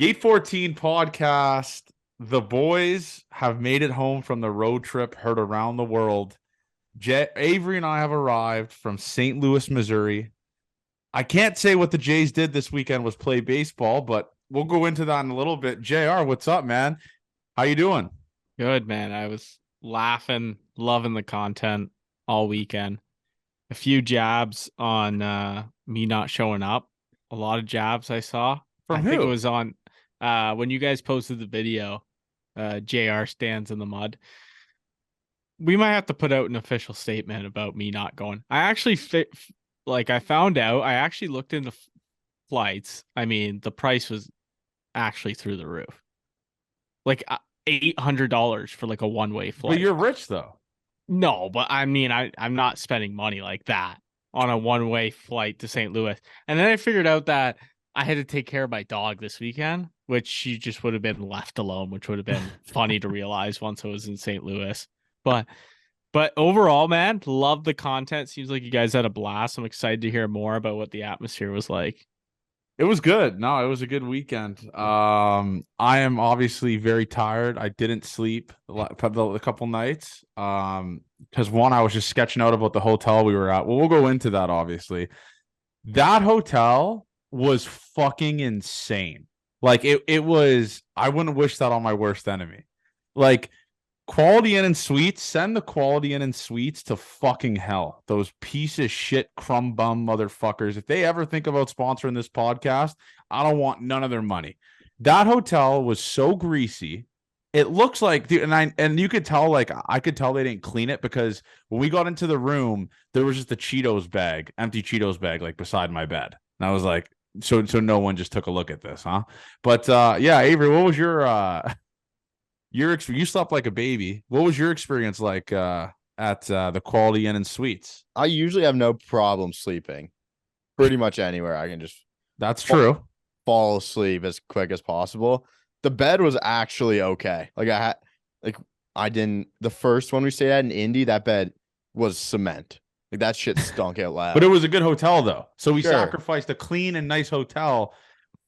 Gate 14 podcast. The boys have made it home from the road trip heard around the world. Avery and I have arrived from St. Louis, Missouri. I can't say what the Jays did this weekend was play baseball, but we'll go into that in a little bit. JR, what's up, man? How you doing? Good, man. I was laughing, loving the content all weekend. A few jabs on me not showing up. A lot of jabs I saw. From I think it who? was on when you guys posted the video, JR stands in the mud. We might have to put out an official statement about me not going. I actually I found out I actually looked into flights. I mean, the price was actually through the roof. Like $800 for like a one-way But flight. you're rich though. No, but I mean, I'm not spending money like that on a one-way flight to St. Louis. And then I figured out that I had to take care of my dog this weekend, which she just would have been left alone, which would have been funny to realize once I was in St. Louis. But but overall, man, love the content. Seems like you guys had a blast. I'm excited to hear more about what the atmosphere was like. It was good. No, it was a good weekend. I am obviously very tired. I didn't sleep a couple nights. Because one, I was just sketching out about the hotel we were at. Well, we'll go into that obviously. That hotel was fucking insane. Like it was. I wouldn't wish that on my worst enemy. Like Quality Inn and Suites, send the Quality Inn and Suites to fucking hell. Those piece of shit crumb bum motherfuckers. If they ever think about sponsoring this podcast, I don't want none of their money. That hotel was so greasy. It looks like, dude, and you could tell, like I could tell they didn't clean it because when we got into the room, there was just a Cheetos bag, empty Cheetos bag, like beside my bed. And I was like, so no one just took a look at this, huh? But yeah, Avery, what was you slept like a baby. What was your experience like at the Quality Inn and Suites? I usually have no problem sleeping pretty much anywhere. I can just That's fall, true. fall asleep as quick as possible. The bed was actually okay. Like I didn't, the first one we stayed at in Indy, that bed was cement. Like that shit stunk out But it loud. was a good hotel though. So we Sure. sacrificed a clean and nice hotel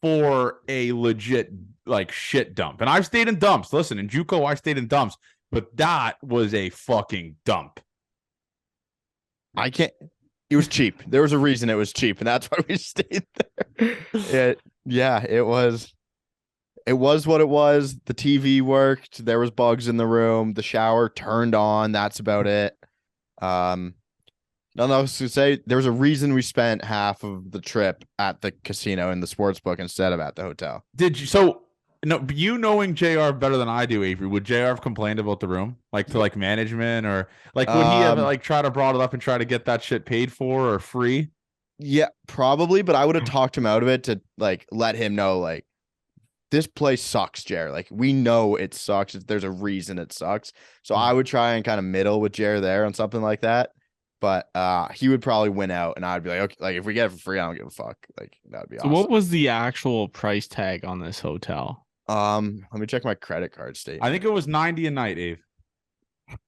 for a legit like shit dump. And I've stayed in dumps. Listen, in JUCO, I stayed in dumps, but that was a fucking dump. I can't, it was cheap. There was a reason it was cheap, and that's why we stayed there. Yeah, it was what it was. The TV worked. There was bugs in the room. The shower turned on. That's about it. No, I was to say there was a reason we spent half of the trip at the casino in the sports book instead of at the hotel. Did you so no you knowing JR better than I do, Avery, would JR have complained about the room? Like to like management or like would he have Um, like try to brought it up and try to get that shit paid for or free? yeah, probably, but I would have talked him out of it to like let him know like this place sucks, Jared. Like we know it sucks. There's a reason it sucks. So I would try and kind of middle with Jared there on something like that. But he would probably win out, and I'd be like, okay, like if we get it for free, I don't give a fuck. Like that'd be So what awesome. was the actual price tag on this hotel? Let me check my credit card I statement. think it was 90 a night, Ave.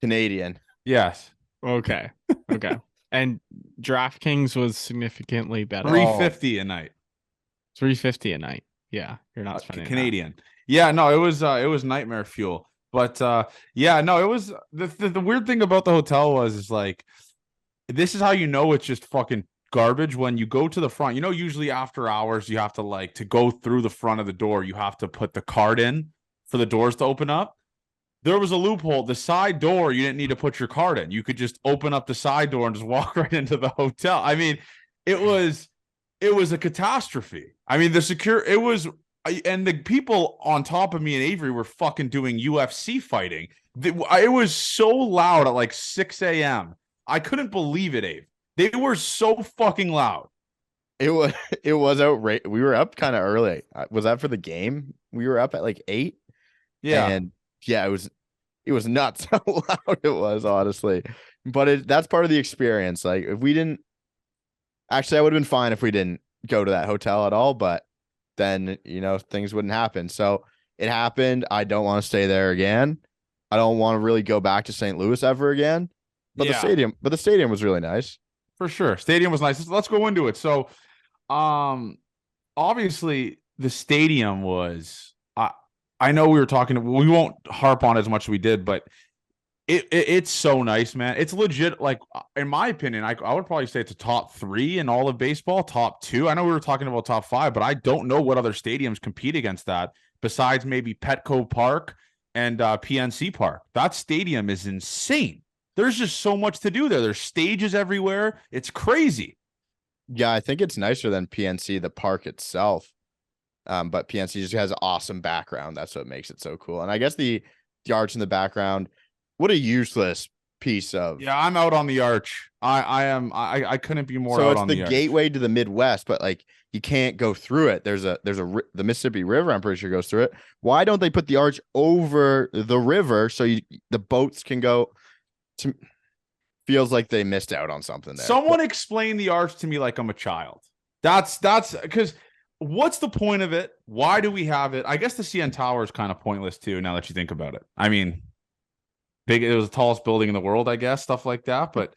Canadian. Yes. Okay. Okay. And DraftKings was significantly better. 350 a night. 350 a night. Yeah, you're not spending that. Canadian. Yeah, no, it was nightmare fuel. But yeah, no, it was the weird thing about the hotel was is like this is how you know it's just fucking garbage when you go to the front. You know, usually after hours you have to like to go through the front of the door, you have to put the card in for the doors to open up. There was a loophole. The side door, you didn't need to put your card in. You could just open up the side door and just walk right into the hotel. I mean, it was it was a catastrophe. I mean, the secure it was and the people on top of me and Avery were fucking doing UFC fighting. It was so loud at like 6 a.m. I couldn't believe it, Abe. They were so fucking loud. It was it was outrageous. We were up kind of early. Was that for the game? We were up at like 8, Yeah. and yeah, it was nuts how loud it was, honestly. But that's part of the experience. Like if we didn't actually, I would have been fine if we didn't go to that hotel at all, but then things wouldn't happen. So it happened. I don't want to stay there again. I don't want to really go back to St. Louis ever again. But Yeah, the stadium was really nice. for sure. Stadium was nice. Let's go into it. So, um, obviously the stadium was. I know we were talking. We won't harp on as much as we did, but it's so nice, man. It's legit. Like in my opinion, I would probably say it's a top 3 in all of baseball, top 2. I know we were talking about top 5, but I don't know what other stadiums compete against that besides maybe Petco Park and PNC Park. That stadium is insane. There's just so much to do there. There's stages everywhere. It's crazy. Yeah, I think it's nicer than PNC, the park itself. But PNC just has an awesome background. That's what makes it so cool. And I guess the arch in the background, what a useless piece of. Yeah, I'm out on the arch. I couldn't be more so out on the arch. it's the gateway to the Midwest, but like you can't go through it. There's the Mississippi River, I'm pretty sure, goes through it. Why don't they put the arch over the river so the boats can go to? Feels like they missed out on something there. Someone explain the arch to me like I'm a child. That's because what's the point of it? Why do we have it? I guess the CN Tower is kind of pointless too, now that you think about it. I mean, it was the tallest building in the world, I guess, stuff like that. But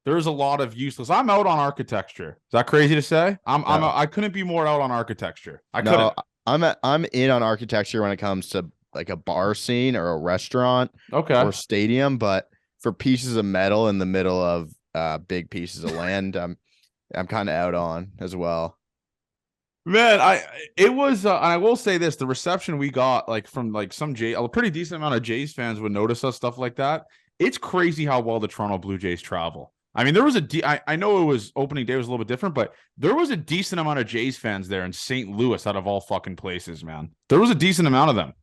there's a lot of useless. I'm out on architecture. Is that crazy to say? I couldn't be more out on architecture. I'm in on architecture when it comes to like a bar scene or a restaurant, or stadium, but for pieces of metal in the middle of big pieces of land, I'm kind of out on as well. Man, it was and I will say this, the reception we got like from like a pretty decent amount of Jays fans would notice us, stuff like that. It's crazy how well the Toronto Blue Jays travel. I mean, there was I know it was opening day was a little bit different, but there was a decent amount of Jays fans there in St. Louis, out of all fucking places, man. There was a decent amount of them.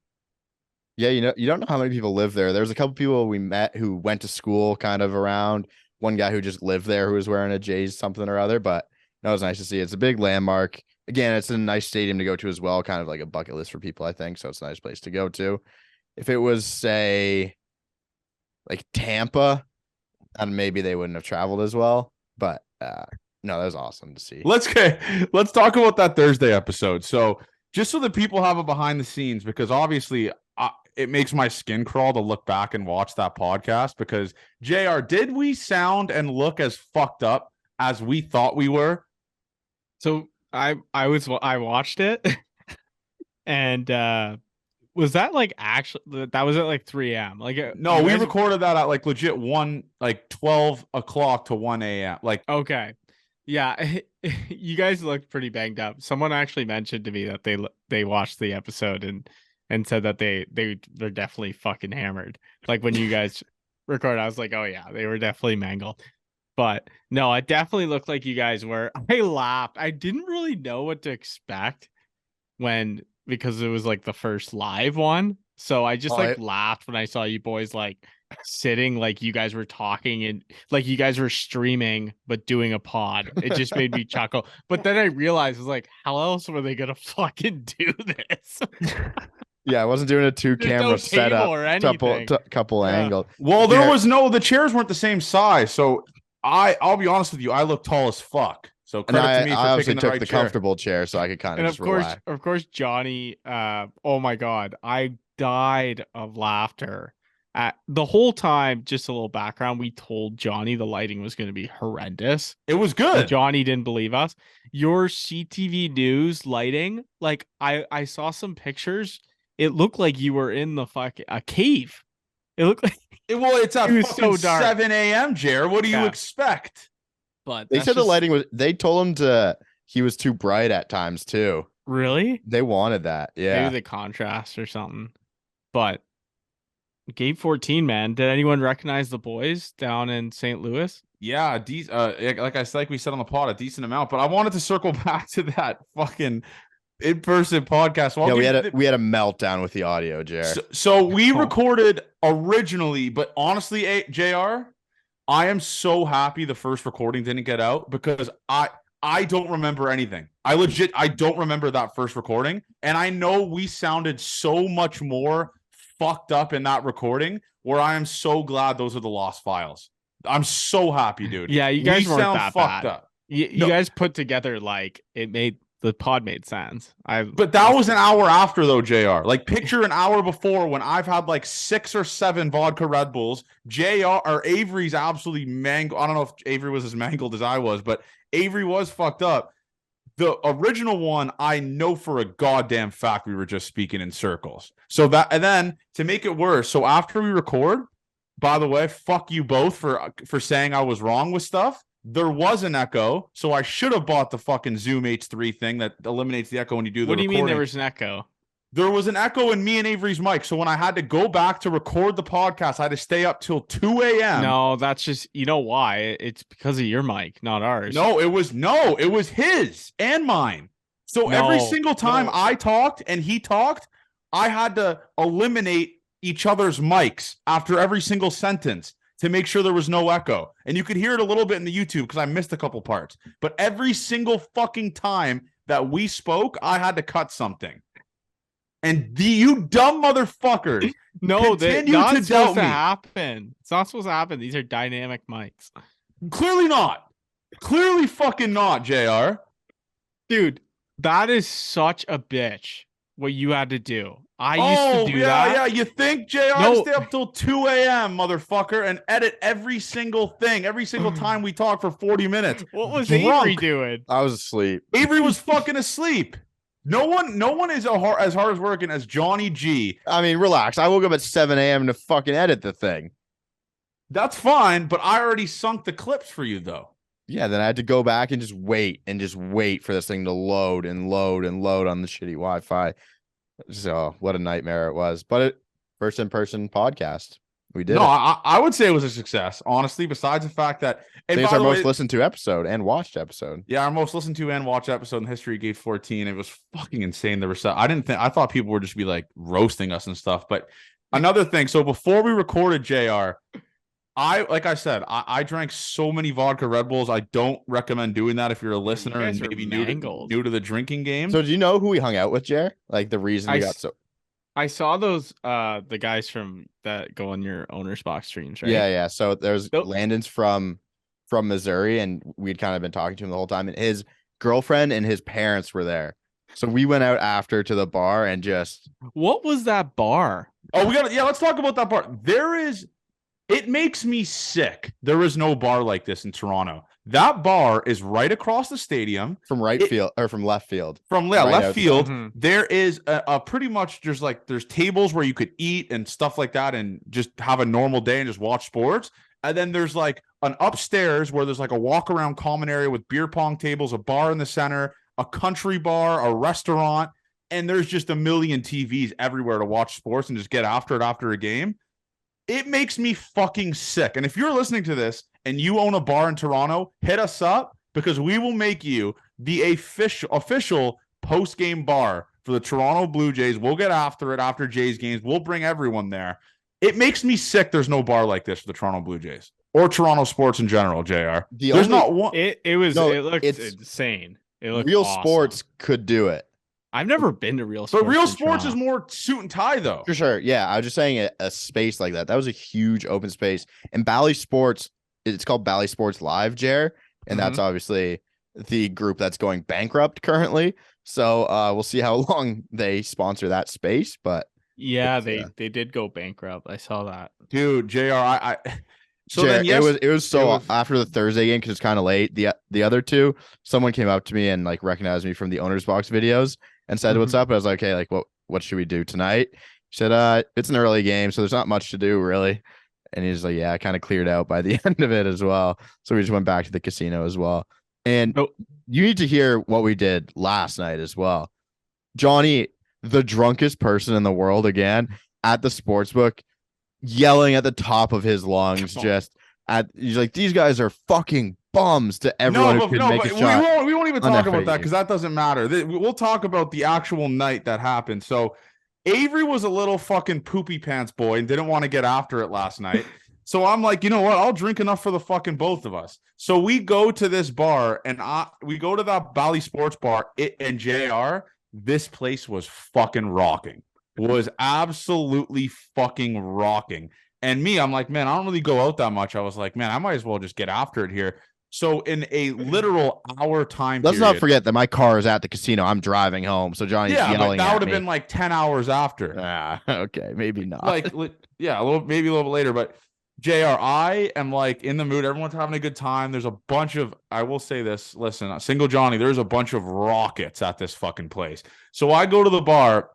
Yeah, you don't know how many people live there. There's a couple people we met who went to school kind of around. One guy who just lived there who was wearing a Jays something or other, but that was nice to see. It's a big landmark. Again, it's a nice stadium to go to as well, kind of like a bucket list for people, I think. So it's a nice place to go to. If it was, say, like Tampa, and maybe they wouldn't have traveled as well. But no, that was awesome to see. Let's talk about that Thursday episode. So just so that people have a behind the scenes, because obviously it makes my skin crawl to look back and watch that podcast, because JR, did we sound and look as fucked up as we thought we were? So I watched it and was that like actually that was at like 3 a.m. Like no, we recorded that at like legit 12 o'clock to 1 a.m. Like okay. Yeah, you guys looked pretty banged up. Someone actually mentioned to me that they watched the episode and said that they're definitely fucking hammered. Like when you guys recorded, I was like, oh yeah, they were definitely mangled. But no, it definitely looked like you guys were. I laughed. I didn't really know what to expect because it was like the first live one. So I just laughed when I saw you boys like sitting, like you guys were talking and like you guys were streaming but doing a pod. It just made me chuckle. But then I realized, I was like, how else were they gonna fucking do this? Yeah, I wasn't doing a 2-camera setup, or anything. couple angle. Well, the chairs weren't the same size, so I'll be honest with you, I look tall as fuck. So credit to me for I picking the took right the chair. comfortable chair so I could kind of just relax. Of course, Johnny. Oh my god, I died of laughter at the whole time. Just a little background: we told Johnny the lighting was going to be horrendous. It was good. But Johnny didn't believe us. Your CTV News lighting, like I saw some pictures. It looked like you were in a cave. It looked like it's at fucking so dark. 7 a.m. Jared. What do you expect? But they said the lighting was. They told him he was too bright at times too. Really? They wanted that. Yeah, maybe the contrast or something. But Game 14, man. Did anyone recognize the boys down in St. Louis? Yeah, like we said on the pod, a decent amount. But I wanted to circle back to that fucking in-person podcast. Well, we had a meltdown with the audio, JR. So we recorded originally, but honestly, JR, I am so happy the first recording didn't get out, because I don't remember anything. I don't remember that first recording, and I know we sounded so much more fucked up in that recording, where I am so glad those are the lost files. I'm so happy, dude. Yeah, you guys weren't that fucked bad. Up. You guys put together like the pod made sense. But that was an hour after though, JR. Like picture an hour before when I've had like 6 or 7 vodka Red Bulls. Avery's absolutely mangled. I don't know if Avery was as mangled as I was, but Avery was fucked up. The original one, I know for a goddamn fact we were just speaking in circles. So that, and then to make it worse, so after we record, by the way, fuck you both for saying I was wrong with stuff. There was an echo, so I should have bought the fucking Zoom H3 thing that eliminates the echo when you do the What do you recording. mean there was an echo? There was an echo in me and Avery's mic. So when I had to go back to record the podcast, I had to stay up till 2 a.m. No, that's just, you know why? It's because of your mic, not ours. No, it was his and mine. So every single time I talked and he talked, I had to eliminate each other's mics after every single sentence to make sure there was no echo. And you could hear it a little bit in the YouTube because I missed a couple parts. But every single fucking time that we spoke, I had to cut something. And you dumb motherfuckers no, that's continue not to supposed doubt to me. happen. It's not supposed to happen. These are dynamic mics. Clearly not. Clearly fucking not, JR. Dude, that is such a bitch. What you had to do. I used to do that. Yeah, you think JR No. stay up till 2 a.m., motherfucker, and edit every single thing, every single time we talk for 40 minutes. What was Drunk. Avery doing? I was asleep. Avery was fucking asleep. No one is as hard as working as Johnny G. I mean, relax. I woke up at 7 a.m. to fucking edit the thing. That's fine, but I already sunk the clips for you, though. Yeah, then I had to go back and just wait for this thing to load and load and load on the shitty Wi-Fi. So what a nightmare it was. But first in-person podcast. We did. No, I would say it was a success, honestly, besides the fact that It's our most listened to episode and watched episode. Yeah, our most listened to and watched episode in history of Gate 14. It was fucking insane. I thought people would just be like roasting us and stuff. But another thing, so before we recorded JR, I drank so many vodka Red Bulls. I don't recommend doing that if you're a listener and maybe new to the drinking game. So do you know who we hung out with, Jer? Like the reason we got so. I saw those the guys from that go on your owner's box streams, right? Yeah. So there's Landon's from Missouri, and we'd kind of been talking to him the whole time, and his girlfriend and his parents were there. So we went out after to the bar and just. What was that bar? Oh, let's talk about that bar. It makes me sick. There is no bar like this in Toronto. That bar is right across the stadium. From field or from left field. From left field. Mm-hmm. There is a pretty much there's tables where you could eat and stuff like that and just have a normal day and just watch sports. And then there's like an upstairs where there's like a walk around common area with beer pong tables, a bar in the center, a country bar, a restaurant, and there's just a million TVs everywhere to watch sports and just get after it after a game. It makes me fucking sick. And if you're listening to this and you own a bar in Toronto, hit us up because we will make you the official post-game bar for the Toronto Blue Jays. We'll get after it after Jays games. We'll bring everyone there. It makes me sick there's no bar like this for the Toronto Blue Jays or Toronto sports in general, JR. Not one. It looked insane. It looked Real awesome. Sports could do it. I've never been to Real Sports. But Real Sports is more suit and tie, though. For sure. Yeah, I was just saying a space like that. That was a huge open space. And Bally Sports, it's called Bally Sports Live, Jer. And that's obviously the group that's going bankrupt currently. So we'll see how long they sponsor that space. But yeah, they did go bankrupt. I saw that. Dude, JR, So Jer, then it was after the Thursday game because it's kind of late. The other two, someone came up to me and like recognized me from the owner's box videos and said, "What's up?" I was like, "Okay, like what should we do tonight?" He said, "It's an early game, so there's not much to do really." And he's like, "Yeah, I kind of cleared out by the end of it as well." So we just went back to the casino as well. And you need to hear what we did last night as well. Johnny, the drunkest person in the world, again at the sportsbook, yelling at the top of his lungs, he's like, "These guys are fucking bums" to everyone who could make a shot. We won't even talk about that because that doesn't matter. We'll talk about the actual night that happened. So Avery was a little fucking poopy pants boy and didn't want to get after it last night. So I'm like, you know what? I'll drink enough for the fucking both of us. So we go to this bar and we go to that Bally Sports bar. And JR, this place was fucking rocking. Was absolutely fucking rocking. And me, I'm like, man, I don't really go out that much. I was like, man, I might as well just get after it here. So in a literal hour time Let's not forget that my car is at the casino. I'm driving home. So Johnny's yelling that at would have me. been like 10 hours after. Okay, maybe not. Maybe a little bit later. But JR, I am like in the mood. Everyone's having a good time. There's a bunch of, I will say this, listen, single Johnny, there's a bunch of rockets at this fucking place. So I go to the bar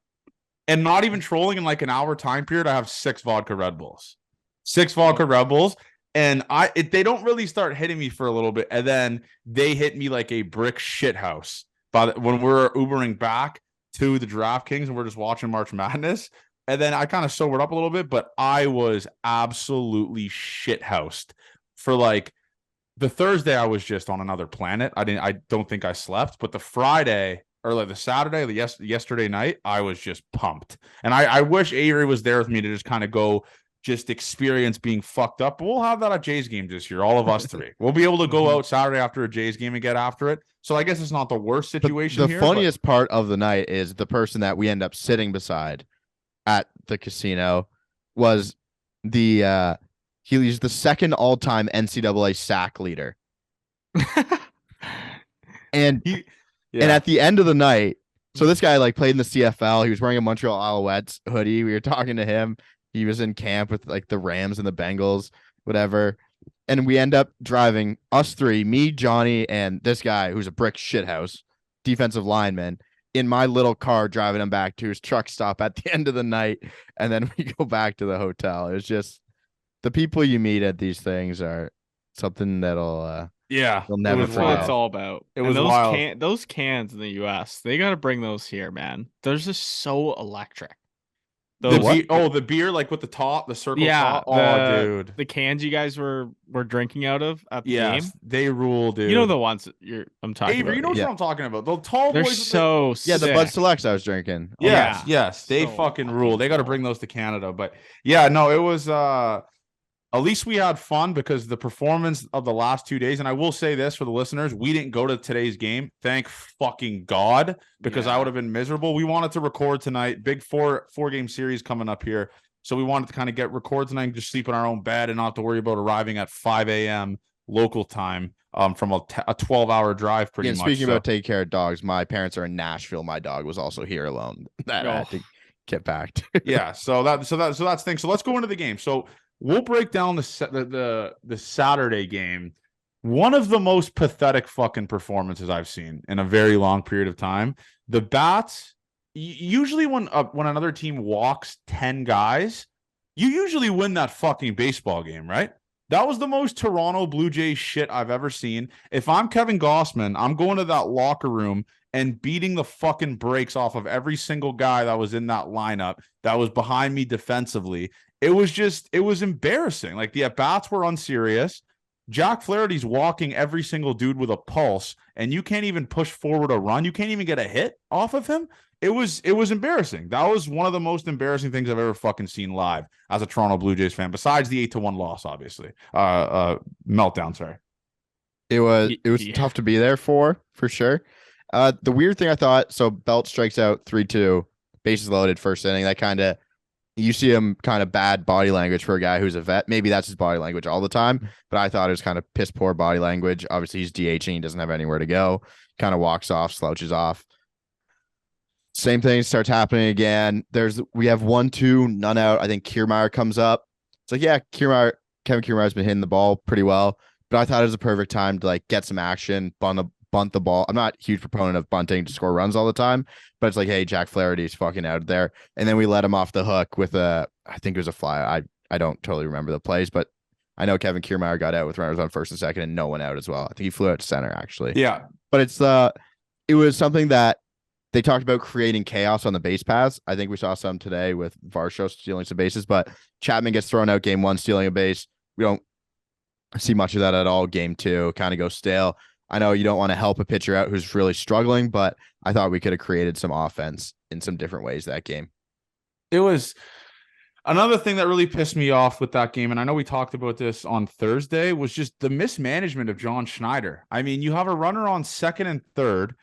and not even trolling in like an hour time period, I have 6 vodka Red Bulls. 6 vodka Red Bulls. And they don't really start hitting me for a little bit. And then they hit me like a brick shit house. But when we're Ubering back to the DraftKings and we're just watching March Madness, and then I kind of sobered up a little bit, but I was absolutely shithoused for like the Thursday. I was just on another planet. I don't think I slept, but the Friday or like the Saturday, yesterday night, I was just pumped. And I wish Avery was there with me to just kind of go just experience being fucked up. But we'll have that at Jays game this year, all of us three. We'll be able to go out Saturday after a Jays game and get after it. So I guess it's not the worst situation. The funniest part of the night is the person that we end up sitting beside at the casino was he's the second all-time NCAA sack leader. and at the end of the night, so this guy like played in the CFL. He was wearing a Montreal Alouettes hoodie. We were talking to him. He was in camp with like the Rams and the Bengals, whatever. And we end up driving, us three, me, Johnny, and this guy who's a brick shithouse, defensive lineman, in my little car, driving him back to his truck stop at the end of the night. And then we go back to the hotel. It was just the people you meet at these things are something that'll you'll never forget. What it's all about. It was wild. Those cans in the US, they got to bring those here, man. They're just so electric. The beer like with the top, the circle top. Oh, dude. The cans you guys were drinking out of at the game. They rule, dude. You know the ones I'm talking about. You know what I'm talking about. The tall They're boys. So sick. The Bud Selects I was drinking. Yes. They fucking rule. They got to bring those to Canada. But yeah, no, it was at least we had fun because the performance of the last 2 days, and I will say this for the listeners, we didn't go to today's game. Thank fucking God, because I would have been miserable. We wanted to record tonight. Big four-game series coming up here. So we wanted to kind of get record tonight and just sleep in our own bed and not have to worry about arriving at 5 a.m. local time from a 12-hour drive pretty much. Speaking about taking care of dogs, my parents are in Nashville. My dog was also here alone. That I had to get back to. So that's the thing. So let's go into the game. So we'll break down the Saturday game. One of the most pathetic fucking performances I've seen in a very long period of time. The Bats, usually when another team walks 10 guys, you usually win that fucking baseball game, right? That was the most Toronto Blue Jays shit I've ever seen. If I'm Kevin Gossman, I'm going to that locker room and beating the fucking brakes off of every single guy that was in that lineup that was behind me defensively. It was embarrassing. Like the at-bats were unserious. Jack Flaherty's walking every single dude with a pulse, and you can't even push forward a run. You can't even get a hit off of him. It was embarrassing. That was one of the most embarrassing things I've ever fucking seen live as a Toronto Blue Jays fan, besides the 8-1 loss, obviously. Meltdown, sorry. It was tough to be there for sure. The weird thing I thought, so Belt strikes out 3-2, bases loaded, first inning. That kind of, you see him kind of bad body language for a guy who's a vet. Maybe that's his body language all the time, but I thought it was kind of piss poor body language. Obviously, he's DHing. He doesn't have anywhere to go. Kind of walks off, slouches off. Same thing starts happening again. We have 1-2, none out. I think Kiermaier comes up. It's like, yeah, Kevin Kiermaier's been hitting the ball pretty well, but I thought it was a perfect time to like get some action, bunt the ball. I'm not a huge proponent of bunting to score runs all the time, but it's like, hey, Jack Flaherty's fucking out there. And then we let him off the hook with I think it was a fly. I don't totally remember the plays, but I know Kevin Kiermaier got out with runners on first and second and no one out as well. I think he flew out to center actually. Yeah. But it was something that they talked about creating chaos on the base paths. I think we saw some today with Varsho stealing some bases, but Chapman gets thrown out game one, stealing a base. We don't see much of that at all. Game two kind of goes stale. I know you don't want to help a pitcher out who's really struggling, but I thought we could have created some offense in some different ways that game. It was another thing that really pissed me off with that game, and I know we talked about this on Thursday, was just the mismanagement of John Schneider. I mean, you have a runner on second and third,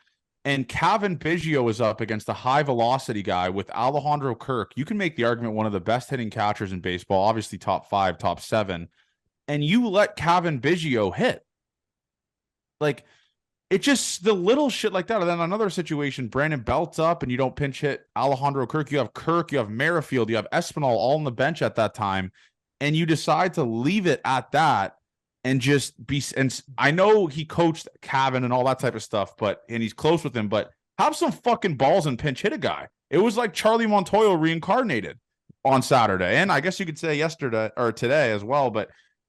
and Kevin Biggio is up against a high-velocity guy with Alejandro Kirk. You can make the argument one of the best hitting catchers in baseball, obviously top 5, top 7, and you let Kevin Biggio hit. Like, it just the little shit like that. And then another situation, Brandon Belt's up and you don't pinch hit Alejandro Kirk. You have Merrifield, you have Espinal all on the bench at that time. and you decide to leave it at that and just be. And I know he coached Cavan and all that type of stuff, and he's close with him, but have some fucking balls and pinch hit a guy. It was like Charlie Montoyo reincarnated on Saturday, and I guess you could say yesterday or today as well. But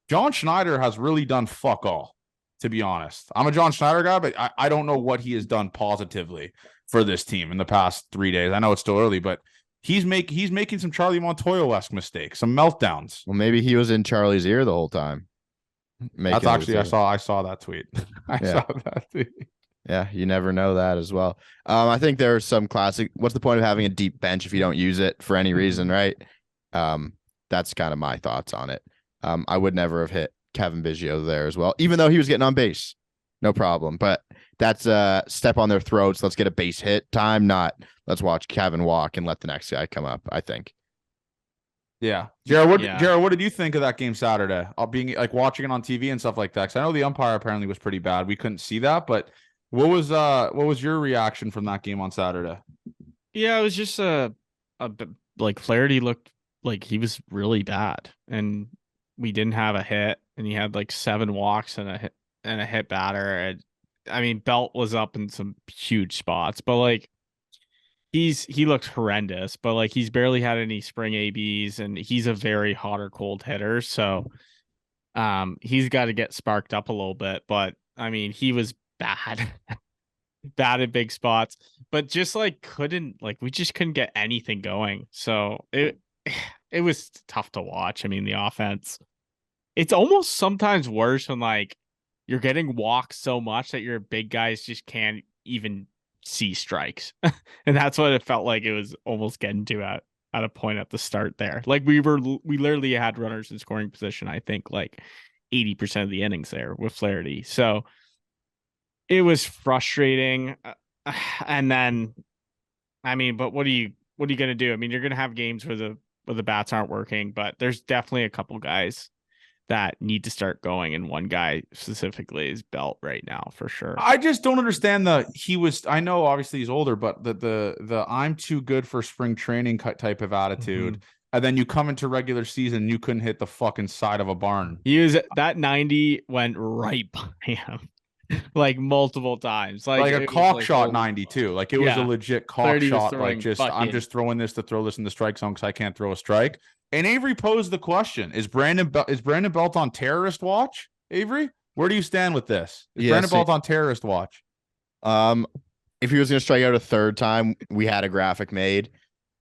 John Schneider has really done fuck all, to be honest. I'm a John Schneider guy, but I don't know what he has done positively for this team in the past 3 days. I know it's still early, but he's making some Charlie Montoyo-esque mistakes, some meltdowns. Well, maybe he was in Charlie's ear the whole time. That's actually I saw that tweet. I saw that tweet. Yeah, you never know that as well. I think there's some classic. What's the point of having a deep bench if you don't use it for any reason, right? That's kind of my thoughts on it. I would never have hit Kevin Biggio there as well, even though he was getting on base, no problem. But that's a step on their throats. Let's get a base hit time, not let's watch Kevin walk and let the next guy come up. I think. Yeah, Jared, what did you think of that game Saturday? Being like watching it on TV and stuff like that. Because I know the umpire apparently was pretty bad. We couldn't see that, but what was your reaction from that game on Saturday? Yeah, it was just like Flaherty looked like he was really bad, and we didn't have a hit, and he had like 7 walks and a hit batter. And I mean, Belt was up in some huge spots, but like he looks horrendous. But like he's barely had any spring ABs, and he's a very hot or cold hitter, so he's got to get sparked up a little bit. But I mean, he was bad at big spots, but just like we just couldn't get anything going. So it was tough to watch. I mean, the offense, it's almost sometimes worse when like you're getting walked so much that your big guys just can't even see strikes. And that's what it felt like it was almost getting to at a point at the start there. Like we literally had runners in scoring position, I think like 80% of the innings there with Flaherty. So it was frustrating. And then, I mean, but what are you going to do? I mean, you're going to have games where the bats aren't working, but there's definitely a couple guys that need to start going. And one guy specifically is Belt right now for sure. I just don't understand I know obviously he's older, but the I'm too good for spring training type of attitude. Mm-hmm. And then you come into regular season, you couldn't hit the fucking side of a barn. That 90 went right by him. Like multiple times, like a caulk shot 92. Like it was a legit caulk shot. Like I'm just throwing this to throw this in the strike zone because I can't throw a strike. And Avery posed the question: Is Brandon Belt on terrorist watch? Avery, where do you stand with this? Is Brandon Belt on terrorist watch? If he was going to strike out a third time, we had a graphic made,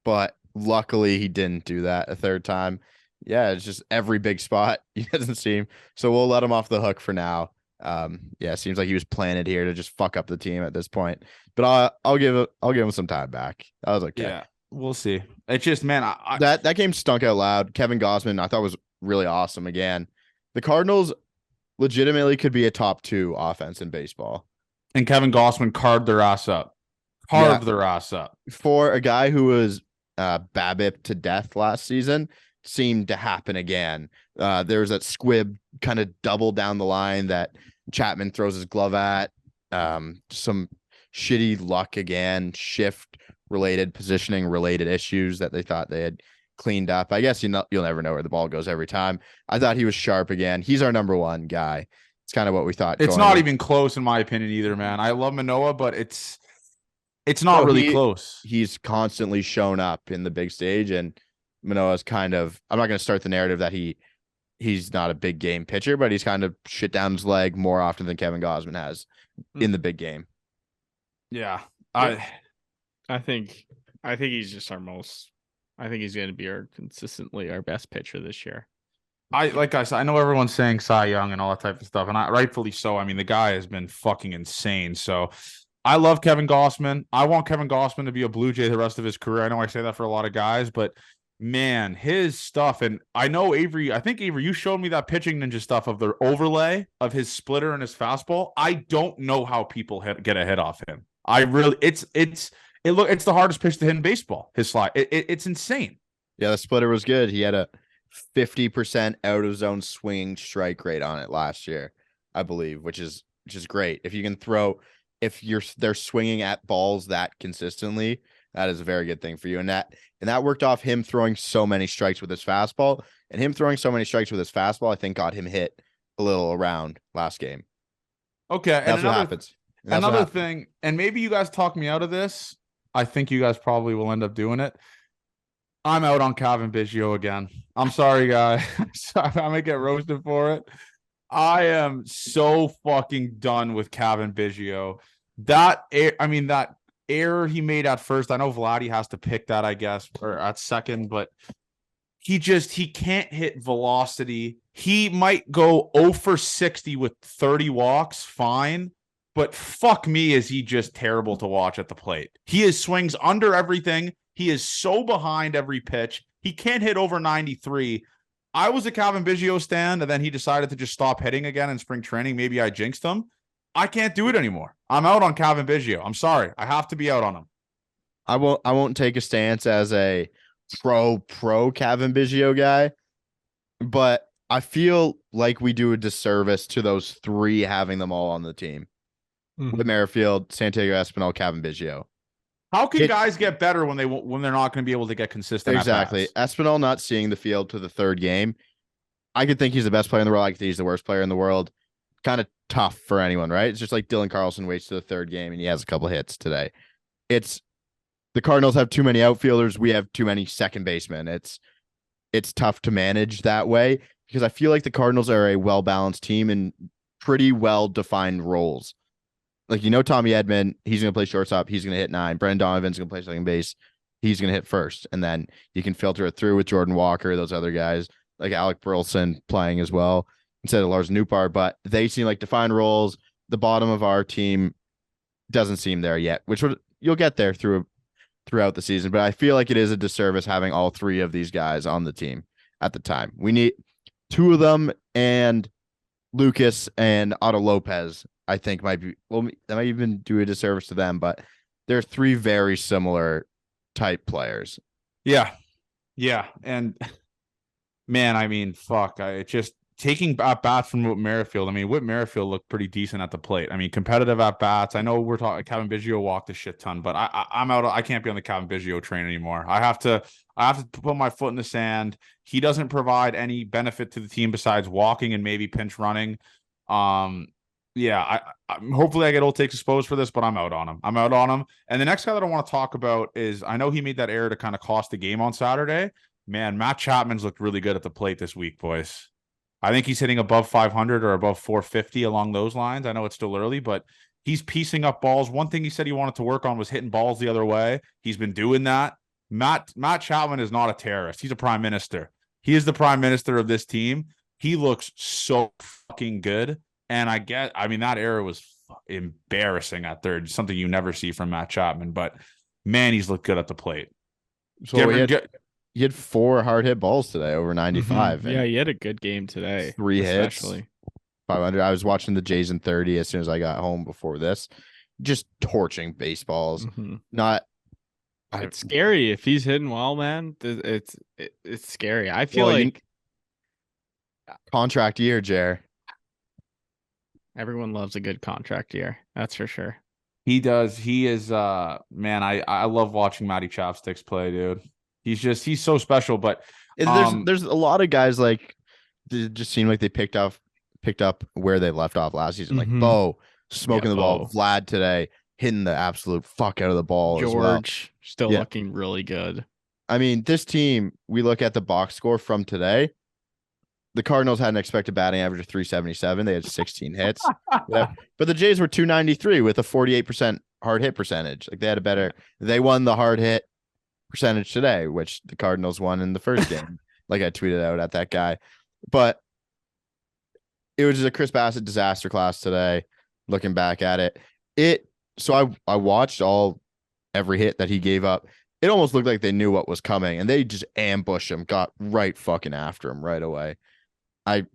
but luckily he didn't do that a third time. Yeah, it's just every big spot he doesn't seem. So we'll let him off the hook for now. It seems like he was planted here to just fuck up the team at this point. But I'll give him some time back. I was okay. Yeah, we'll see. It's just, man, that game stunk out loud. Kevin Gausman, I thought was really awesome again. The Cardinals legitimately could be a top 2 offense in baseball. And Kevin Gausman carved their ass up. Their ass up. For a guy who was BABIP to death last season, seemed to happen again. There was that squib kind of double down the line that Chapman throws his glove at. Some shitty luck again, shift related, positioning related issues that they thought they had cleaned up. I guess you'll never know where the ball goes every time. I thought he was sharp again. He's our number 1 guy. It's kind of what we thought. It's not even close in my opinion either, man. I love Manoah, but it's not really close. He's constantly shown up in the big stage, and Manoah's kind of, I'm not going to start the narrative that he's not a big game pitcher, but he's kind of shit down his leg more often than Kevin Gausman has in the big game. Yeah. I think he's just I think he's going to be consistently our best pitcher this year. Like I said, I know everyone's saying Cy Young and all that type of stuff, and rightfully so. I mean, the guy has been fucking insane. So I love Kevin Gausman. I want Kevin Gausman to be a Blue Jay the rest of his career. I know I say that for a lot of guys, but man, his stuff, and I know Avery, you showed me that pitching ninja stuff of the overlay of his splitter and his fastball. I don't know how people get a hit off him. It's the hardest pitch to hit in baseball. His slide, it's insane. Yeah, the splitter was good. He had a 50% out of zone swinging strike rate on it last year, I believe, which is great. If you can throw, they're swinging at balls that consistently, That is a very good thing for you. And that worked off him throwing so many strikes with his fastball. And him throwing so many strikes with his fastball, I think got him hit a little around last game. Okay. And That's what happens. Another thing, and maybe you guys talk me out of this. I think you guys probably will end up doing it. I'm out on Calvin Biggio again. I'm sorry, guy. I'm gonna get roasted for it. I am so fucking done with Calvin Biggio. That error he made at first. I know Vladdy has to pick that, I guess, or at second, but he can't hit velocity. He might go 0 for 60 with 30 walks, fine. But fuck me, is he just terrible to watch at the plate. He swings under everything. He is so behind every pitch. He can't hit over 93. I was a Calvin Biggio stan, and then he decided to just stop hitting again in spring training. Maybe I jinxed him. I can't do it anymore. I'm out on Calvin Biggio. I'm sorry. I have to be out on him. I won't take a stance as a pro Calvin Biggio guy, but I feel like we do a disservice to those three having them all on the team. With Merrifield, Santiago Espinal, Calvin Biggio. How can guys get better when they're not going to be able to get consistent? Exactly. Espinal not seeing the field to the third game. I could think he's the best player in the world. I could think he's the worst player in the world. Kind of tough for anyone, right? It's just like Dylan Carlson waits to the third game and he has a couple hits today. It's the Cardinals have too many outfielders. We have too many second basemen. It's tough to manage that way because I feel like the Cardinals are a well-balanced team and pretty well-defined roles. Like, Tommy Edman, he's going to play shortstop. He's going to hit 9. Brendan Donovan's going to play second base. He's going to hit first. And then you can filter it through with Jordan Walker, those other guys, like Alec Burleson playing as well instead of Lars Nootbaar. But they seem like defined roles. The bottom of our team doesn't seem there yet, which you'll get there throughout the season. But I feel like it is a disservice having all three of these guys on the team at the time. We need 2 of them, and Lucas and Otto Lopez, I think that might even do a disservice to them, but they're 3 very similar type players. Yeah. And man, fuck. Just taking at-bats from Whit Merrifield. Whit Merrifield looked pretty decent at the plate. Competitive at-bats. I know we're talking Calvin Biggio walked a shit ton, but I'm out. I can't be on the Calvin Biggio train anymore. I have to put my foot in the sand. He doesn't provide any benefit to the team besides walking and maybe pinch running. Yeah, hopefully I get old takes exposed for this, but I'm out on him. And the next guy that I want to talk about is, I know he made that error to kind of cost the game on Saturday. Man, Matt Chapman's looked really good at the plate this week, boys. I think he's hitting above 500 or above 450 along those lines. I know it's still early, but he's piecing up balls. One thing he said he wanted to work on was hitting balls the other way. He's been doing that. Matt Chapman is not a terrorist. He's a prime minister. He is the prime minister of this team. He looks so fucking good. And that error was embarrassing at third, something you never see from Matt Chapman. But man, he's looked good at the plate. So he had 4 hard hit balls today over 95. Yeah, he had a good game today. 3 hits, 500. I was watching the Jays in 30 as soon as I got home before this, just torching baseballs. It's scary if he's hitting well, man. It's scary. I feel like contract year, Jer. Everyone loves a good contract year. That's for sure. He does. He is, man, I love watching Matty Chopsticks play, dude. He's so special, but there's a lot of guys like it just seem like they picked up where they left off last season. Like Bo smoking the ball, Vlad today hitting the absolute fuck out of the ball. George still looking really good. This team, we look at the box score from today. The Cardinals had an expected batting average of 377. They had 16 hits. But the Jays were 293 with a 48% hard hit percentage. Like they won the hard hit percentage today, which the Cardinals won in the first game. Like I tweeted out at that guy. But it was just a Chris Bassitt disaster class today, looking back at it. So I watched every hit that he gave up. It almost looked like they knew what was coming, and they just ambushed him, got right fucking after him right away. It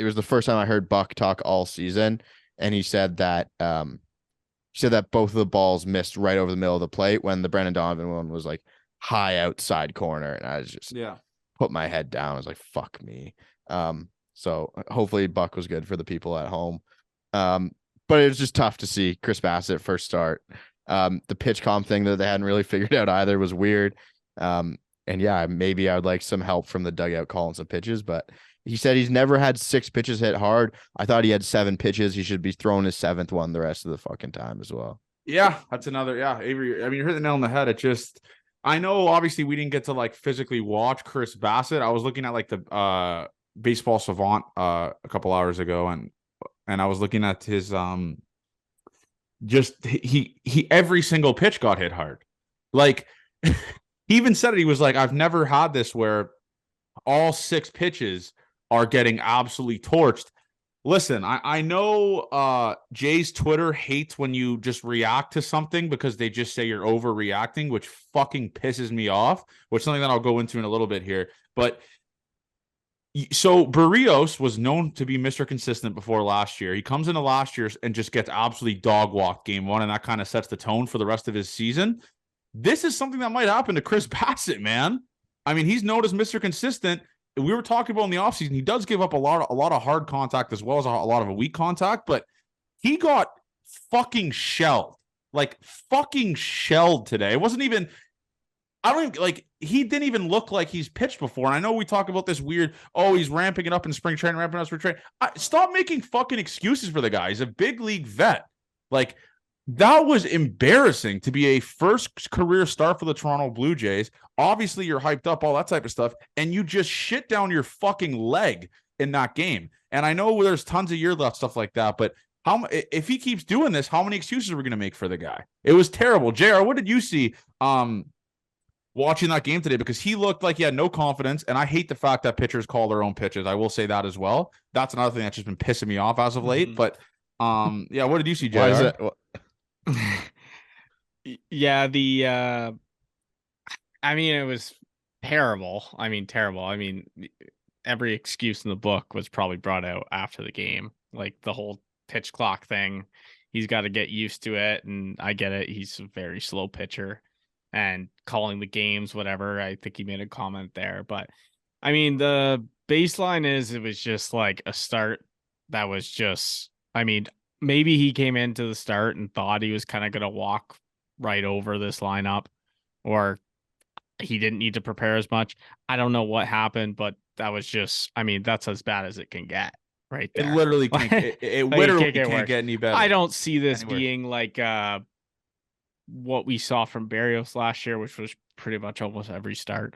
was the first time I heard Buck talk all season, and he said that both of the balls missed right over the middle of the plate when the Brendan Donovan one was like high outside corner, and I was just put my head down. I was like, fuck me. So hopefully Buck was good for the people at home. But it was just tough to see Chris Bassitt first start. The pitch comp thing that they hadn't really figured out either was weird. And yeah, maybe I would like some help from the dugout calling some pitches, but he said he's never had 6 pitches hit hard. I thought he had 7 pitches. He should be throwing his 7th one the rest of the fucking time as well. Yeah, that's another. Yeah, Avery. I mean, you hit the nail on the head. It just, I know obviously we didn't get to like physically watch Chris Bassitt. I was looking at like the Baseball Savant a couple hours ago, and I was looking at his just he every single pitch got hit hard. Like he even said it. He was like, I've never had this where all 6 pitches are getting absolutely torched. Listen, I know Jay's Twitter hates when you just react to something because they just say you're overreacting, which fucking pisses me off, which is something that I'll go into in a little bit here. But so Barrios was known to be Mr. Consistent before last year. He comes into last year and just gets absolutely dog walked game 1, and that kind of sets the tone for the rest of his season. This is something that might happen to Chris Bassitt, man. I mean, he's known as Mr. Consistent. We were talking about in the offseason, he does give up a lot of hard contact as well as a lot of a weak contact, but he got fucking shelled. Like fucking shelled today. It wasn't even, I don't even, like, he didn't even look like he's pitched before. And I know we talk about this weird, he's ramping it up in spring training, ramping up spring training. Stop making fucking excuses for the guy. He's a big league vet. Like, that was embarrassing to be a first career start for the Toronto Blue Jays. Obviously, you're hyped up, all that type of stuff, and you just shit down your fucking leg in that game. And I know there's tons of year left, stuff like that, but if he keeps doing this, how many excuses are we going to make for the guy? It was terrible. JR, what did you see watching that game today? Because he looked like he had no confidence, and I hate the fact that pitchers call their own pitches. I will say that as well. That's another thing that's just been pissing me off as of late. But yeah, what did you see, JR? Why is it? Yeah, I mean, it was terrible. I mean, terrible. I mean, every excuse in the book was probably brought out after the game, like the whole pitch clock thing. He's got to get used to it, and I get it. He's a very slow pitcher, and calling the games, whatever. I think he made a comment there, but I mean, the baseline is it was just like a start that was just, I mean, maybe he came into the start and thought he was kind of going to walk right over this lineup, or he didn't need to prepare as much. I don't know what happened, but that was just, I mean, that's as bad as it can get right there. It literally can't, it literally can't get any better. I don't see this being like what we saw from Barrios last year, which was pretty much almost every start.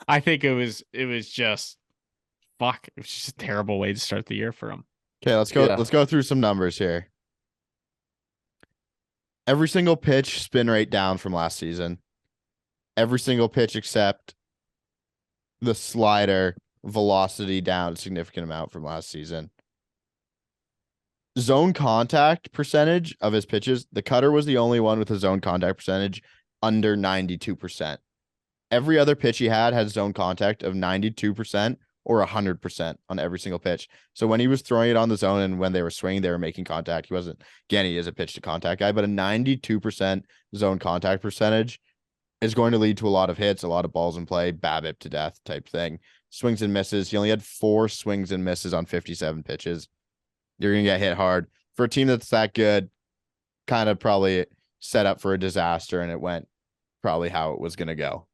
I think it was just fuck. It was just a terrible way to start the year for him. Okay, let's go. Let's go through some numbers here. Every single pitch spin rate down from last season. Every single pitch except the slider velocity down a significant amount from last season. Zone contact percentage of his pitches. The cutter was the only one with a zone contact percentage under 92%. Every other pitch he had zone contact of 92% or 100% on every single pitch. So when he was throwing it on the zone and when they were swinging, they were making contact. He wasn't, again, he is a pitch to contact guy, but a 92% zone contact percentage is going to lead to a lot of hits, a lot of balls in play, BABIP to death type thing. Swings and misses. He only had 4 swings and misses on 57 pitches. You're going to get hit hard. For a team that's that good, kind of probably set up for a disaster, and it went probably how it was going to go.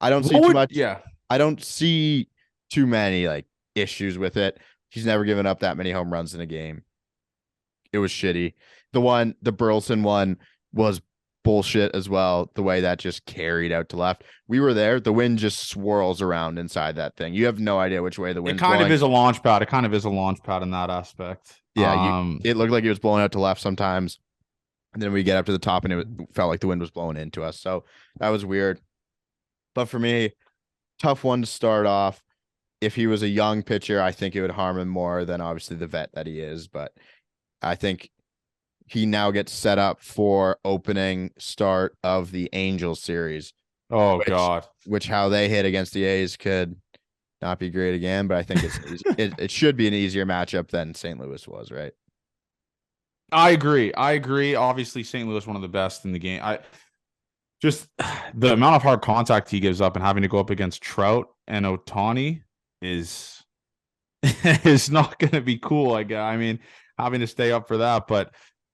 I don't see too much. Yeah. I don't see too many like issues with it. He's never given up that many home runs in a game. It was shitty. The Burleson one was bullshit as well. The way that just carried out to left. We were there. The wind just swirls around inside that thing. You have no idea which way the wind's blowing. It kind of is a launch pad. It kind of is a launch pad in that aspect. Yeah. It looked like it was blowing out to left sometimes. And then we get up to the top and it felt like the wind was blowing into us. So that was weird. But for me, tough one to start off. If he was a young pitcher, I think it would harm him more than obviously the vet that he is. But I think he now gets set up for opening start of the Angels series. Oh, God. Which how they hit against the A's could not be great again. But I think it should be an easier matchup than St. Louis was, right? I agree. Obviously, St. Louis one of the best in the game. Just the amount of hard contact he gives up and having to go up against Trout and Ohtani is not going to be cool. I mean, having to stay up for that. But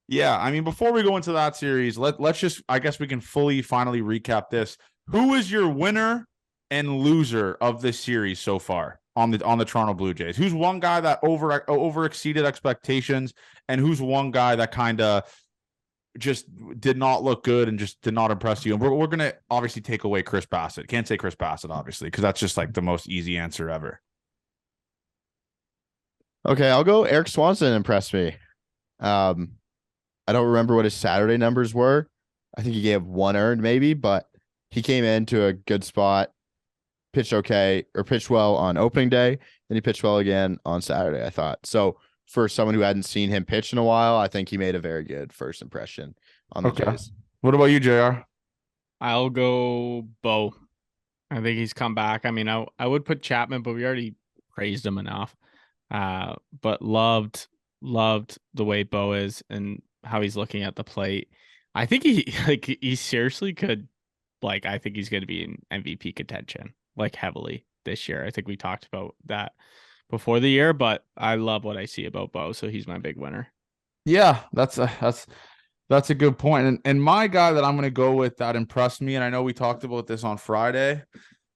Yeah, I mean, before we go into that series, let's just, I guess we can finally recap this. Who is your winner and loser of this series so far on the Toronto Blue Jays? Who's one guy that over exceeded expectations, and who's one guy that kind of just did not look good and just did not impress you? And we're gonna obviously take away Chris Bassitt. Can't say Chris Bassitt, obviously, because that's just like the most easy answer ever. Okay, I'll go. Eric Swanson impressed me. I don't remember what his Saturday numbers were. I think he gave 1 earned maybe, but he came into a good spot, pitched well on opening day. Then he pitched well again on Saturday, I thought. So for someone who hadn't seen him pitch in a while, I think he made a very good first impression on the Jays. What about you, JR? I'll go Bo. I think he's come back. I mean, I would put Chapman, but we already praised him enough. But loved the way Bo is and how he's looking at the plate. I think he seriously could, I think he's going to be in MVP contention, heavily this year. I think we talked about that before the year, but I love what I see about Bo, so he's my big winner. Yeah, that's a good point. And my guy that I'm going to go with that impressed me, and I know we talked about this on Friday,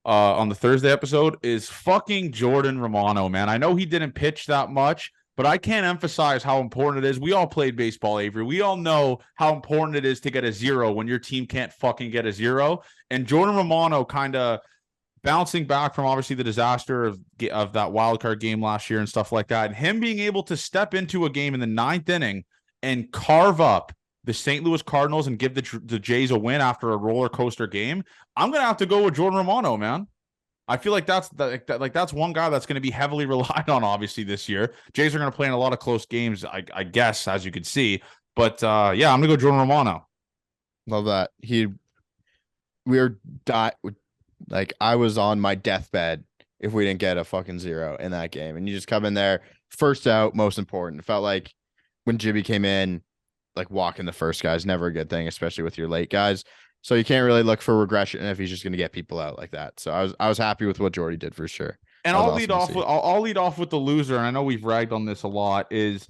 on the Thursday episode, is fucking Jordan Romano, man. I know he didn't pitch that much, but I can't emphasize how important it is. We all played baseball, Avery. We all know how important it is to get a 0 when your team can't fucking get a 0. And Jordan Romano kind of bouncing back from obviously the disaster of that wild card game last year and stuff like that, and him being able to step into a game in the 9th inning and carve up the St. Louis Cardinals and give the Jays a win after a roller coaster game. I'm gonna have to go with Jordan Romano, man. I feel like that's one guy that's going to be heavily relied on, obviously, this year. Jays are going to play in a lot of close games, I guess, as you could see. But yeah, I'm going to go Jordan Romano. Love that. I was on my deathbed if we didn't get a fucking 0 in that game. And you just come in there, first out, most important. It felt like when Jimmy came in, walking the first guy is never a good thing, especially with your late guys. So you can't really look for regression if he's just going to get people out like that. So I was happy with what Jordy did for sure. And I'll lead off with the loser, and I know we've ragged on this a lot, is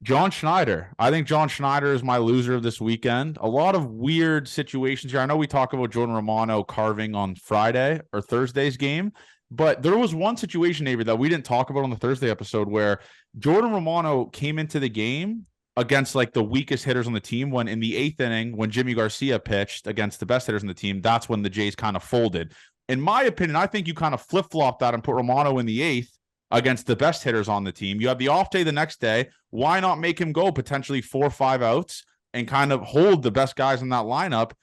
John Schneider. I think John Schneider is my loser of this weekend. A lot of weird situations here. I know we talk about Jordan Romano carving on Friday or Thursday's game, but there was one situation, Avery, that we didn't talk about on the Thursday episode where Jordan Romano came into the game against the weakest hitters on the team, when in the 8th inning, when Jimmy Garcia pitched against the best hitters on the team, that's when the Jays kind of folded. In my opinion, I think you kind of flip-flop that and put Romano in the 8th against the best hitters on the team. You have the off day the next day. Why not make him go potentially 4 or 5 outs and kind of hold the best guys in that lineup?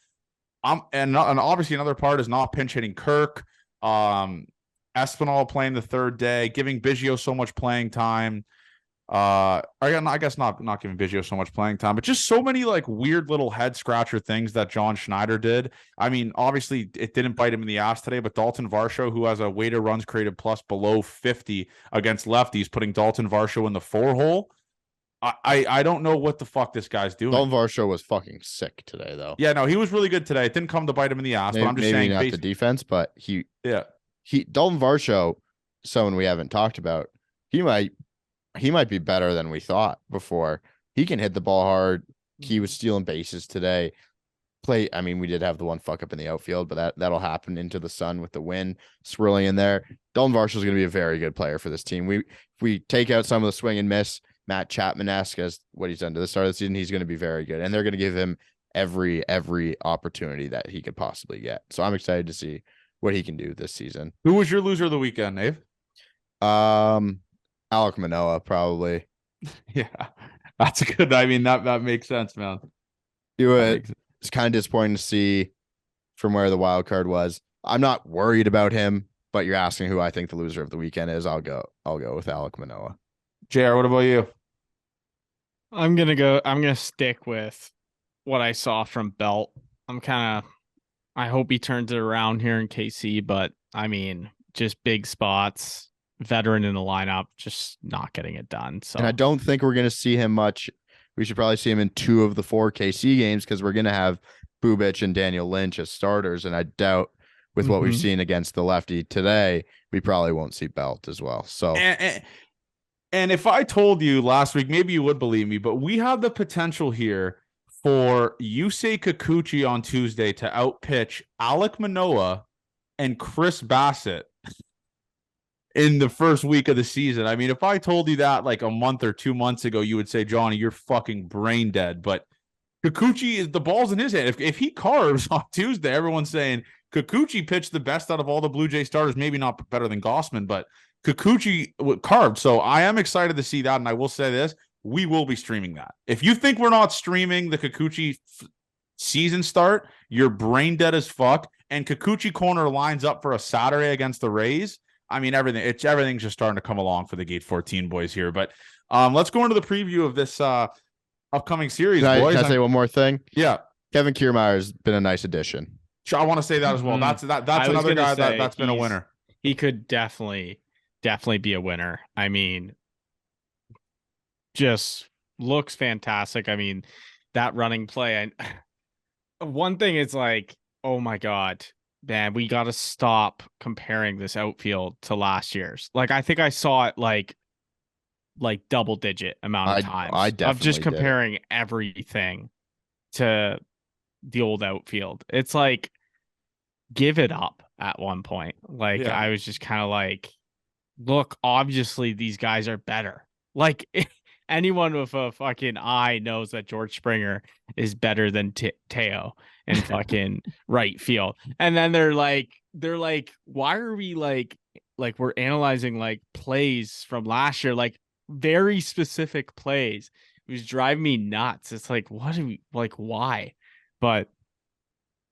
And obviously another part is not pinch hitting Kirk, Espinal playing the 3rd day, giving Biggio so much playing time. I guess not giving Biggio so much playing time, but just so many weird little head scratcher things that John Schneider did. I mean, obviously it didn't bite him in the ass today, but Dalton Varsho, who has a weighted runs created plus below 50 against lefties, putting Dalton Varsho in the 4 hole. I don't know what the fuck this guy's doing. Dalton Varsho was fucking sick today, though. Yeah, no, he was really good today. It didn't come to bite him in the ass, but I'm just saying, maybe not the defense, but Dalton Varsho, someone we haven't talked about, he might be better than we thought before. He can hit the ball hard. He was stealing bases today. I mean, we did have the one fuck up in the outfield, but that'll happen into the sun with the wind swirling in there. Dalton Varsho is going to be a very good player for this team. If we take out some of the swing and miss, Matt Chapman-esque as what he's done to the start of the season, he's going to be very good. And they're going to give him every opportunity that he could possibly get. So I'm excited to see what he can do this season. Who was your loser of the weekend, Dave? Alek Manoah, probably. Yeah, that's good. I mean, that makes sense, man. It's kind of disappointing to see from where the wild card was. I'm not worried about him, but you're asking who I think the loser of the weekend is. I'll go with Alek Manoah. JR, what about you? I'm gonna stick with what I saw from Belt. I hope he turns it around here in KC, but I mean, just big spots, veteran in the lineup, just not getting it done. So, and I don't think we're going to see him much. We should probably see him in 2 of the 4 KC games because we're going to have Bubic and Daniel Lynch as starters. And I doubt with what we've seen against the lefty today, we probably won't see Belt as well. So, And if I told you last week, maybe you would believe me, but we have the potential here for Yusei Kikuchi on Tuesday to outpitch Alek Manoah and Chris Bassitt in the first week of the season. I mean, if I told you that like a month or 2 months ago, you would say, Johnny, you're fucking brain dead. But Kikuchi, is the ball's in his hand. If he carves on Tuesday, everyone's saying Kikuchi pitched the best out of all the Blue Jay starters, maybe not better than Gossman, but Kikuchi carved. So I am excited to see that. And I will say this, we will be streaming that. If you think we're not streaming the Kikuchi season start, you're brain dead as fuck. And Kikuchi Corner lines up for a Saturday against the Rays. I mean, everything's just starting to come along for the Gate 14 boys here. But let's go into the preview of this upcoming series, boys. Can I say one more thing? Yeah. Kevin Kiermaier's been a nice addition. I want to say that as well. That's another guy that's been a winner. He could definitely be a winner. I mean, just looks fantastic. I mean, that running play. And one thing is like, oh my God, man, we got to stop comparing this outfield to last year's. Like, I think I saw it like double digit amount of times. I definitely of just comparing everything to the old outfield. It's like, give it up at one point. Like, yeah. I was just kind of like, look, obviously these guys are better. Like, anyone with a fucking eye knows that George Springer is better than Teo in fucking right field. And then they're like, why are we like we're analyzing like plays from last year, like very specific plays. It was driving me nuts. It's like, what do we like? Why? But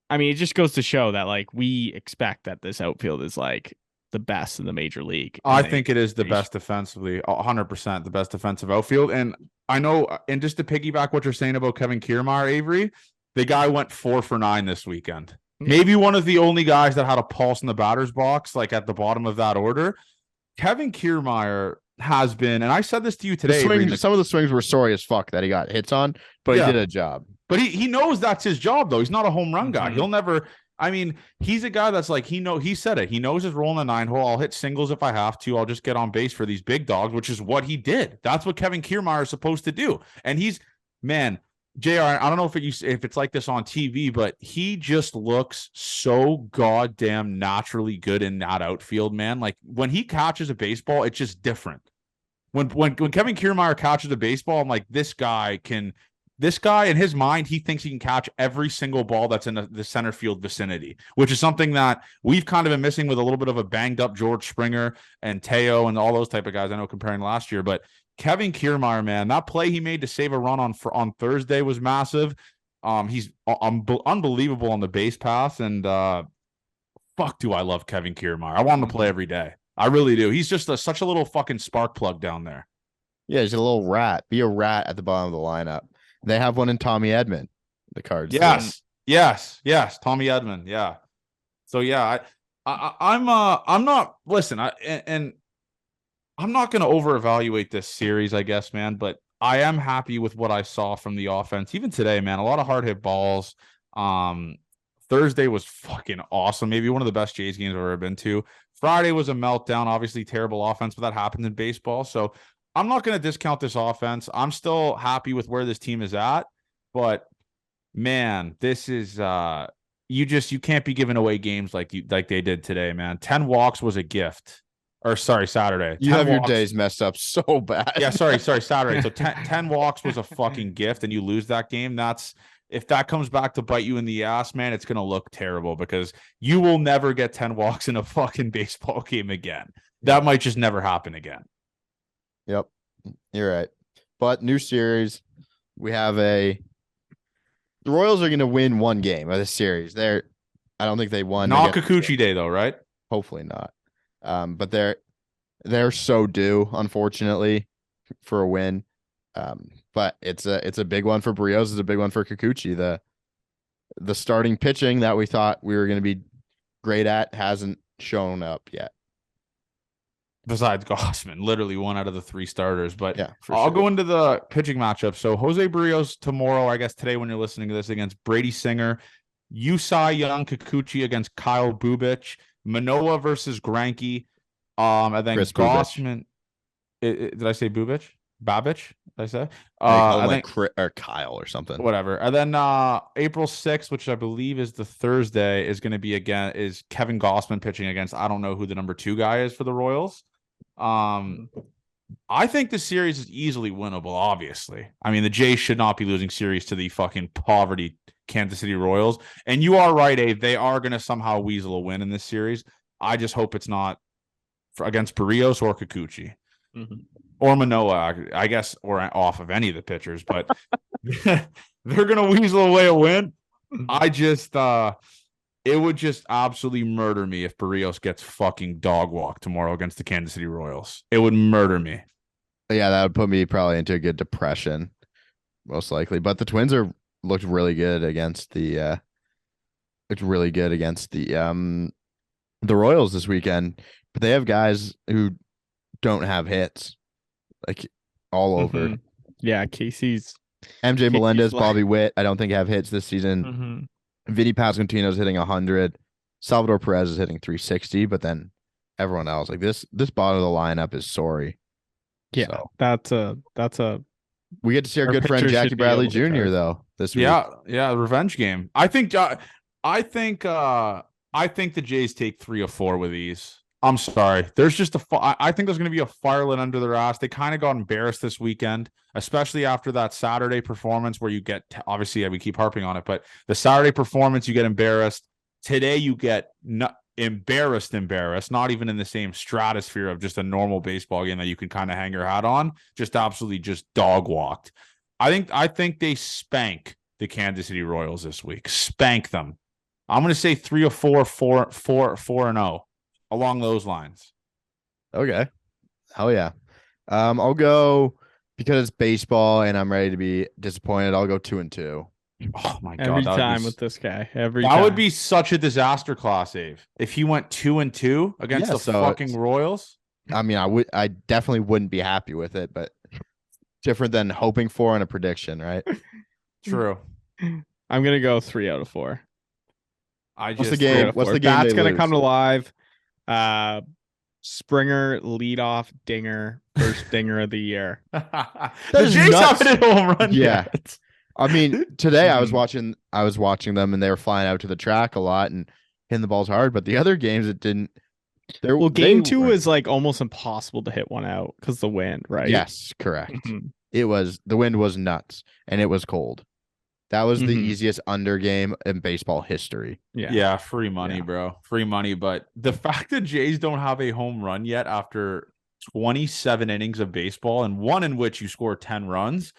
I mean, it just goes to show that like we expect that this outfield is like the best in the major league. I think it is the best defensively, 100% the best defensive outfield. And I know, and just to piggyback what you're saying about Kevin Kiermaier, Avery, the guy went 4 for 9 this weekend. Maybe one of the only guys that had a pulse in the batter's box, like at the bottom of that order. Kevin Kiermaier has been, and I said this to you today. Some of the swings were sorry as fuck that he got hits on, but he did a job. But he knows that's his job, though. He's not a home run guy. He'll never. I mean, he's a guy that's like, he said it. He knows his role in the 9 hole. I'll hit singles if I have to. I'll just get on base for these big dogs, which is what he did. That's what Kevin Kiermaier is supposed to do. And he's, man, JR, I don't know if it's like this on TV, but he just looks so goddamn naturally good in that outfield, man. Like when he catches a baseball, it's just different. When Kevin Kiermaier catches a baseball, I'm like, this guy in his mind, he thinks he can catch every single ball that's in the center field vicinity, which is something that we've kind of been missing with a little bit of a banged up George Springer and Teo and all those type of guys. I know comparing last year, but Kevin Kiermaier, man, that play he made to save a run on Thursday was massive. He's unbelievable on the base pass, and fuck, do I love Kevin Kiermaier. I want him to play every day. I really do. He's just such a little fucking spark plug down there. Yeah, he's a little rat. Be a rat at the bottom of the lineup. They have one in Tommy Edman, the Cards. Yes. Tommy Edman. Yeah. So yeah, I'm not. Listen, I'm not going to over-evaluate this series, I guess, man. But I am happy with what I saw from the offense, even today, man. A lot of hard hit balls. Thursday was fucking awesome. Maybe one of the best Jays games I've ever been to. Friday was a meltdown. Obviously, terrible offense, but that happens in baseball. So I'm not going to discount this offense. I'm still happy with where this team is at, but man, this is you can't be giving away games like they did today, man. 10 walks was a gift. Or sorry, Saturday. You have your days messed up so bad. Yeah, sorry, Saturday. So 10 walks was a fucking gift, and you lose that game. If that comes back to bite you in the ass, man, it's going to look terrible because you will never get 10 walks in a fucking baseball game again. That might just never happen again. Yep, you're right. But new series, we have the Royals are going to win one game of this series. I don't think they won. Not Kikuchi Day though, right? Hopefully not. But they're so due, unfortunately, for a win. But it's a big one for Brios. It's a big one for Kikuchi. The starting pitching that we thought we were going to be great at hasn't shown up yet. Besides Gossman, literally 1 out of the 3 starters. But yeah, I'll go into the pitching matchup. So Jose Barrios tomorrow, I guess today when you're listening to this, against Brady Singer. Yusei Young Kikuchi against Kyle Bubich. Manoah versus Greinke. And then Chris Gossman. Did I say Bubich? Babich? Did I say? They call him I like think or Kyle or something. whatever. And then April 6th, which I believe is the Thursday, is going to be is Kevin Gossman pitching against, I don't know who the number 2 guy is for the Royals. I think the series is easily winnable, obviously. I mean, the Jays should not be losing series to the fucking poverty Kansas City Royals. And you are right, Abe. They are going to somehow weasel a win in this series. I just hope it's not against Barrios or Kikuchi. Mm-hmm. Or Manoah, I guess, or off of any of the pitchers. But they're going to weasel away a win. I just... it would just absolutely murder me if Barrios gets fucking dog walked tomorrow against the Kansas City Royals. It would murder me. Yeah, that would put me probably into a good depression, most likely. But the Twins looked really good against the the Royals this weekend. But they have guys who don't have hits, like all over. Mm-hmm. Yeah, Casey's Melendez, like... Bobby Witt, I don't think have hits this season. Mm-hmm. Vinny Pasquantino's hitting 100. Salvador Perez is hitting 360, but then everyone else, like this bottom of the lineup is sorry. Yeah, so, that's a we get to see our good friend Jackie Bradley Jr. though this week. Yeah, revenge game. I think the Jays take 3 or 4 with these. I'm sorry. There's just I think there's going to be a fire lit under their ass. They kind of got embarrassed this weekend, especially after that Saturday performance where you get, obviously, we keep harping on it, but the Saturday performance, you get embarrassed. Today, you get embarrassed, not even in the same stratosphere of just a normal baseball game that you can kind of hang your hat on. Just absolutely just dog walked. I think they spank the Kansas City Royals this week. Spank them. I'm going to say 3 or 4-0. Along those lines. Okay. Hell yeah. I'll go because it's baseball and I'm ready to be disappointed. I'll go 2-2. Oh my god. Every time with this guy. That would be such a disaster class, Ave. If he went 2-2 against the fucking Royals. I mean, I definitely wouldn't be happy with it, but different than hoping for in a prediction, right? True. I'm gonna go 3 out of 4. What's the game? What's the game? That's gonna come to live. Springer leadoff dinger, first dinger of the year. The Jays haven't hit a home run yet. I mean, today I was watching them and they were flying out to the track a lot and hitting the balls hard, but the other games it didn't. Game 2 is like almost impossible to hit one out because the wind, right? Yes, correct. Mm-hmm. The wind was nuts and it was cold. That was the easiest under game in baseball history. Yeah, free money, bro. Free money. But the fact that Jays don't have a home run yet after 27 innings of baseball and one in which you score 10 runs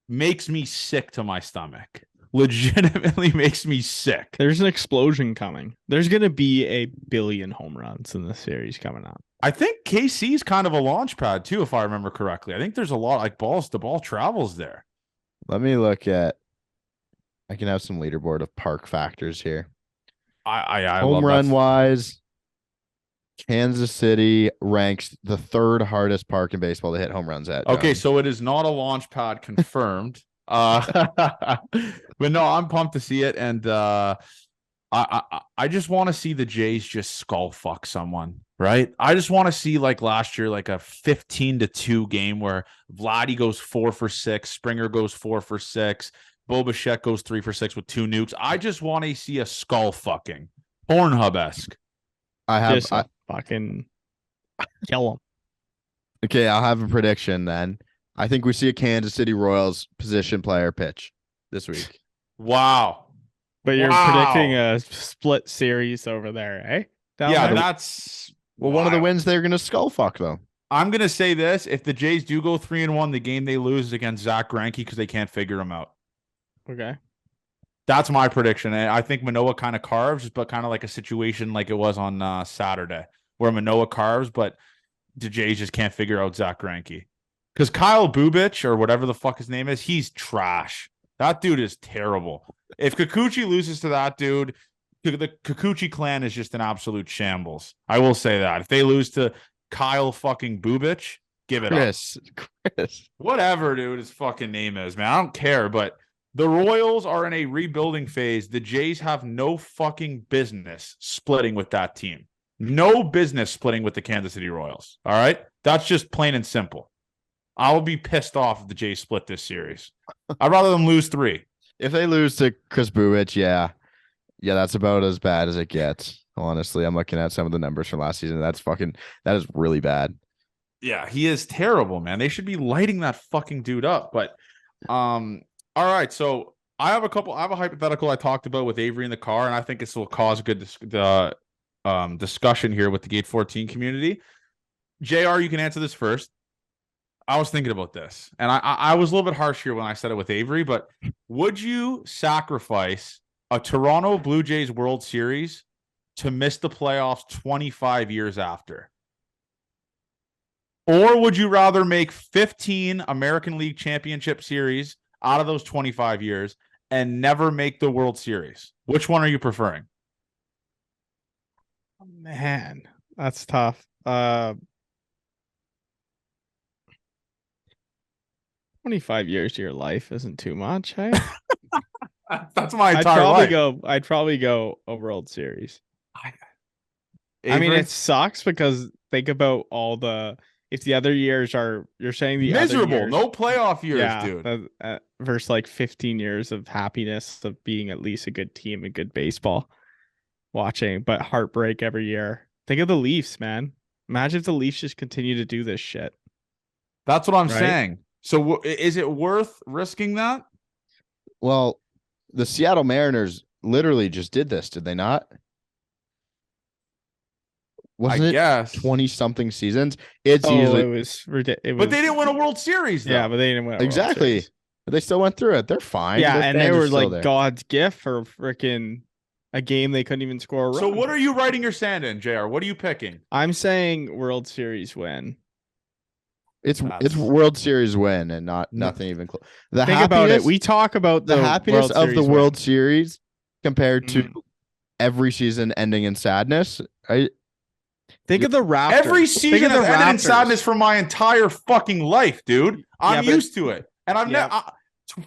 makes me sick to my stomach. Legitimately makes me sick. There's an explosion coming. There's going to be 1 billion home runs in this series coming up. I think KC's kind of a launch pad too, if I remember correctly. I think there's a lot like the ball travels there. Let me look at. I can have some leaderboard of park factors here. I home run wise, Kansas City ranks the 3rd hardest park in baseball to hit home runs at. Okay, so it is not a launch pad confirmed. But no, I'm pumped to see it, and I just want to see the Jays just skull fuck someone, right? I just want to see like last year, like a 15-2 game where Vladdy goes 4 for 6, Springer goes 4 for 6. Bo Bichette goes 3 for 6 with 2 nukes. I just want to see a skull fucking Pornhub-esque. Fucking kill him. Okay, I'll have a prediction then. I think we see a Kansas City Royals position player pitch this week. Wow. But you're predicting a split series over there, eh? That's one of the wins they're going to skull fuck though. I'm going to say this. If the Jays do go 3-1, the game they lose is against Zach Greinke because they can't figure him out. Okay. That's my prediction. And I think Manoah kind of carves, but kind of like a situation like it was on Saturday where Manoah carves, but the Jays just can't figure out Zach Greinke. Because Kyle Bubich, or whatever the fuck his name is, he's trash. That dude is terrible. If Kikuchi loses to that dude, the Kikuchi clan is just an absolute shambles. I will say that. If they lose to Kyle fucking Bubich, give it up. Chris. Whatever, dude, his fucking name is, man. I don't care, but the Royals are in a rebuilding phase. The Jays have no fucking business splitting with that team. No business splitting with the Kansas City Royals. All right? That's just plain and simple. I will be pissed off if the Jays split this series. I'd rather them lose 3. If they lose to Chris Bassitt, yeah, that's about as bad as it gets. Honestly, I'm looking at some of the numbers from last season. That is really bad. Yeah, he is terrible, man. They should be lighting that fucking dude up. But all right, so I have a hypothetical I talked about with Avery in the car, and I think this will cause a good discussion here with the Gate 14 community. JR, you can answer this first. I was thinking about this, and I was a little bit harsh here when I said it with Avery, but would you sacrifice a Toronto Blue Jays World Series to miss the playoffs 25 years after? Or would you rather make 15 American League Championship Series out of those 25 years and never make the World Series? Which one are you preferring? Man, that's tough. 25 years of your life isn't too much, hey? That's my entire life. I'd probably go a World Series. Avery? I mean, it sucks because think about if the other years are, you're saying the miserable, other years, no playoff years, yeah, dude. Versus like 15 years of happiness of being at least a good team and good baseball watching, but heartbreak every year. Think of the Leafs, man. Imagine if the Leafs just continue to do this shit. That's what I'm saying. So is it worth risking that? Well, the Seattle Mariners literally just did this, did they not? Wasn't it guess 20-something seasons? It was ridiculous. But they didn't win a World Series, though. Yeah, but they didn't win a World exactly. Series. But they still went through it. They're fine. Yeah, Their and they fans are were still like there. God's gift for freaking a game they couldn't even score a run. So what are you writing your sand in, JR? What are you picking? I'm saying World Series win. It's World Series win and nothing even close. Think about it. We talk about the happiness of the World Series compared to Mm-hmm. every season ending in sadness. Think of the Raptors. Every season has ended in sadness for my entire fucking life, dude. I'm used to it. And I've never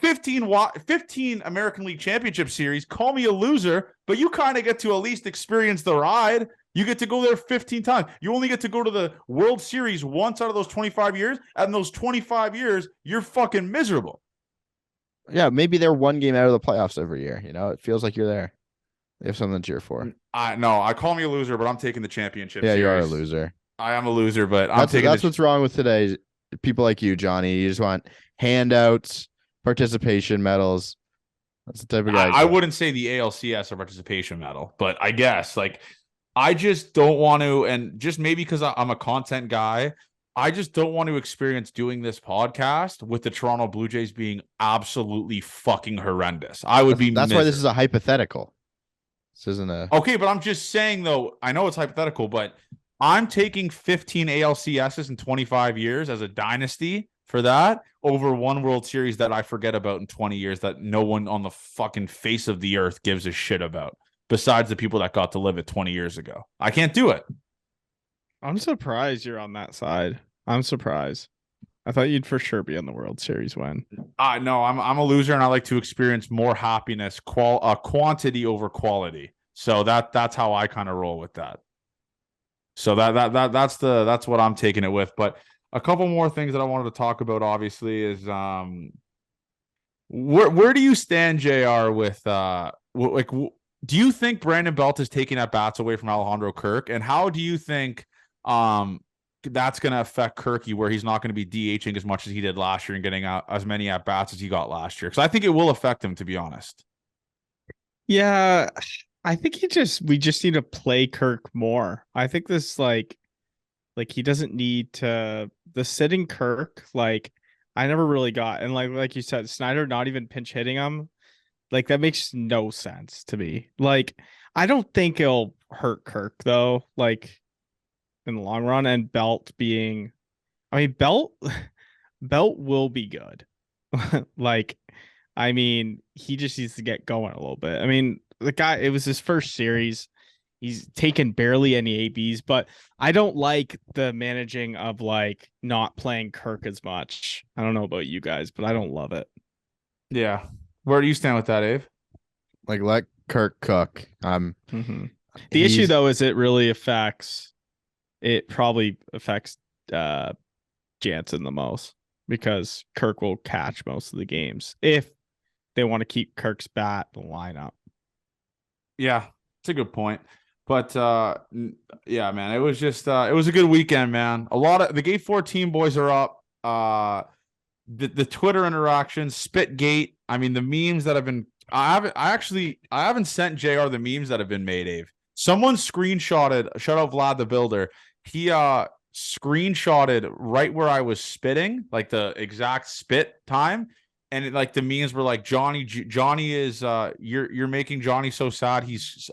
15 American League Championship Series. Call me a loser, but you kind of get to at least experience the ride. You get to go there 15 times. You only get to go to the World Series once out of those 25 years. And in those 25 years, you're fucking miserable. Yeah, maybe they're one game out of the playoffs every year. You know, it feels like you're there. They have something to cheer for. I call me a loser, but I'm taking the championship. Yeah, series. You are a loser. I am a loser, but that's what's wrong with today. People like you, Johnny. You just want handouts, participation medals. That's the type of guy. I wouldn't say the ALCS or participation medal, but I guess I just don't want to, and just maybe because I'm a content guy, I just don't want to experience doing this podcast with the Toronto Blue Jays being absolutely fucking horrendous. That's miserable. Why this is a hypothetical. This isn't a... Okay, but I'm just saying, though, I know it's hypothetical, but I'm taking 15 ALCSs in 25 years as a dynasty for that over one World Series that I forget about in 20 years that no one on the fucking face of the earth gives a shit about besides the people that got to live it 20 years ago. I can't do it. I'm surprised you're on that side. I'm surprised. I thought you'd for sure be on the World Series win. No, I'm a loser, and I like to experience more happiness, quantity over quality. So that's how I kind of roll with that. So that's what I'm taking it with. But a couple more things that I wanted to talk about, obviously, is where do you stand, JR, with do you think Brandon Belt is taking at bats away from Alejandro Kirk, and how do you think that's going to affect Kirky, where he's not going to be DHing as much as he did last year and getting out as many at bats as he got last year? Because I think it will affect him, to be honest. Yeah, I think we just need to play Kirk more. I think this like he doesn't need to the sitting Kirk. Like I never really got, and like you said, Schneider not even pinch hitting him. Like that makes no sense to me. Like I don't think it'll hurt Kirk though. Like in the long run, and Belt will be good. He just needs to get going a little bit. I mean, the guy, it was his first series. He's taken barely any ABs, but I don't like the managing of not playing Kirk as much. I don't know about you guys, but I don't love it. Yeah. Where do you stand with that, Abe? Let Kirk cook. The issue though is it probably affects Jansen the most because Kirk will catch most of the games if they want to keep Kirk's bat in the lineup. Yeah, it's a good point. But yeah, man, it was just it was a good weekend, man. A lot of the Gate 14 boys are up. The Twitter interactions, Spitgate. I mean, the memes that have been I haven't sent JR the memes that have been made, Ave. Someone screenshotted, shout out Vlad the Builder. He screenshotted right where I was spitting, like the exact spit time. And like the memes were like Johnny is you're making Johnny so sad he's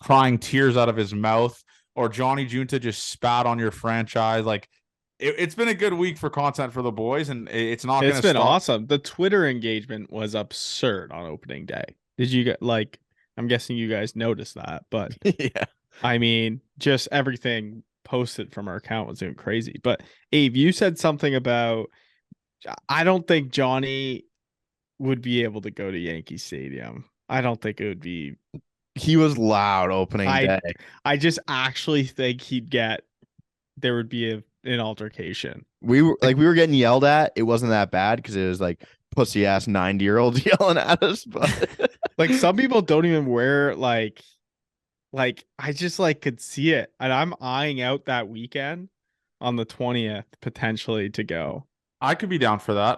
crying tears out of his mouth, or Johnny Junta just spat on your franchise. Like it's been a good week for content for the boys, and it's not going to stop. It's been awesome. The Twitter engagement was absurd on opening day. Did you get like? I'm guessing you guys noticed that, but yeah, I mean, just everything posted from our account was doing crazy. But Abe, you said something about. I don't think Johnny would be able to go to Yankee Stadium. I don't think it would be. He was loud opening day. I just actually think there would be an altercation. We were getting yelled at. It wasn't that bad because it was like pussy ass 90-year-olds yelling at us. But like some people don't even wear like I just like could see it, and I'm eyeing out that weekend on the 20th potentially to go. I could be down for that.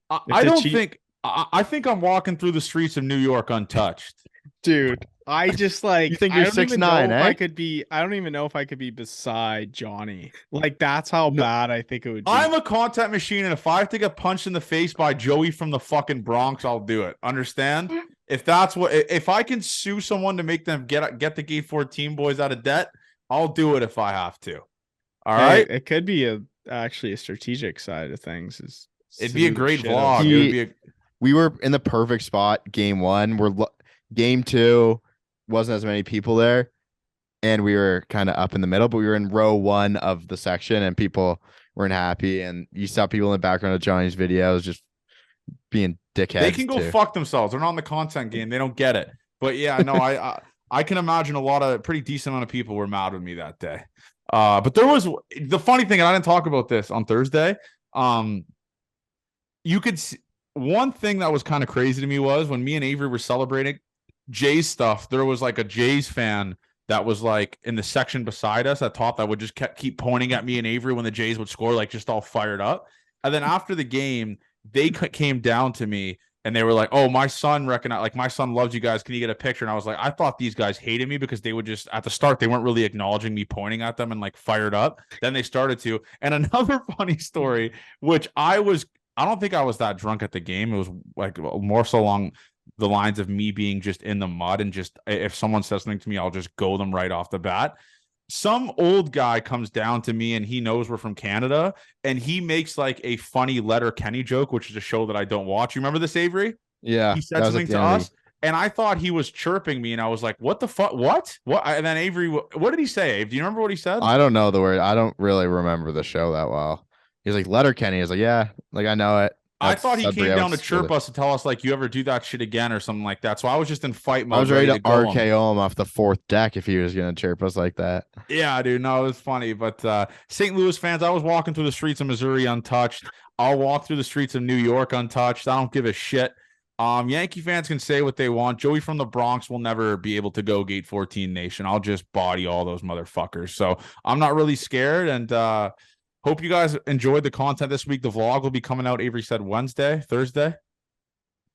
I think I'm walking through the streets of New York untouched. Dude, I just like you think you're 6'9", eh? I don't even know if I could be beside Johnny. Like that's how bad I think it would be. I'm a content machine, and if I have to get punched in the face by Joey from the fucking Bronx, I'll do it. Understand? If I can sue someone to make them get the Gate 14 boys out of debt, I'll do it if I have to. All right. It could be actually a strategic side of things. It'd be a great vlog. We were in the perfect spot. Game 1, game 2 wasn't as many people there, and we were kind of up in the middle, but we were in row 1 of the section, and people weren't happy. And you saw people in the background of Johnny's videos just being dickheads. They can go fuck themselves. They're not in the content game. They don't get it. But yeah, no, I can imagine a pretty decent amount of people were mad with me that day. But there was the funny thing, and I didn't talk about this on Thursday. You could see, one thing that was kind of crazy to me was when me and Avery were celebrating Jays stuff, there was like a Jays fan that was like in the section beside us at top that would just keep pointing at me and Avery when the Jays would score, like just all fired up. And then after the game, they came down to me and they were like, "Oh, my son my son loves you guys. Can you get a picture?" And I was like, I thought these guys hated me because they would just at the start they weren't really acknowledging me pointing at them and like fired up. Then they started to. And another funny story, which I don't think I was that drunk at the game. It was like more so along the lines of me being just in the mud and just if someone says something to me, I'll just go them right off the bat. Some old guy comes down to me and he knows we're from Canada and he makes like a funny Letterkenny joke, which is a show that I don't watch. You remember this, Avery? Yeah. He said something to us and I thought he was chirping me and I was like, what the fuck? What? And then Avery, what did he say, Abe? Do you remember what he said? I don't know the word. I don't really remember the show that well. He's like, Letterkenny. He's like, yeah, like I know it. I thought he came down to chirp us to tell us like you ever do that shit again or something like that. So I was just in fight mode. I was ready to RKO him off the 4th deck if he was gonna chirp us like that. Yeah, dude. No, it was funny. But St. Louis fans, I was walking through the streets of Missouri untouched. I'll walk through the streets of New York untouched. I don't give a shit. Yankee fans can say what they want. Joey from the Bronx will never be able to go Gate 14 Nation. I'll just body all those motherfuckers. So I'm not really scared. And hope you guys enjoyed the content this week. The vlog will be coming out, Avery said Thursday.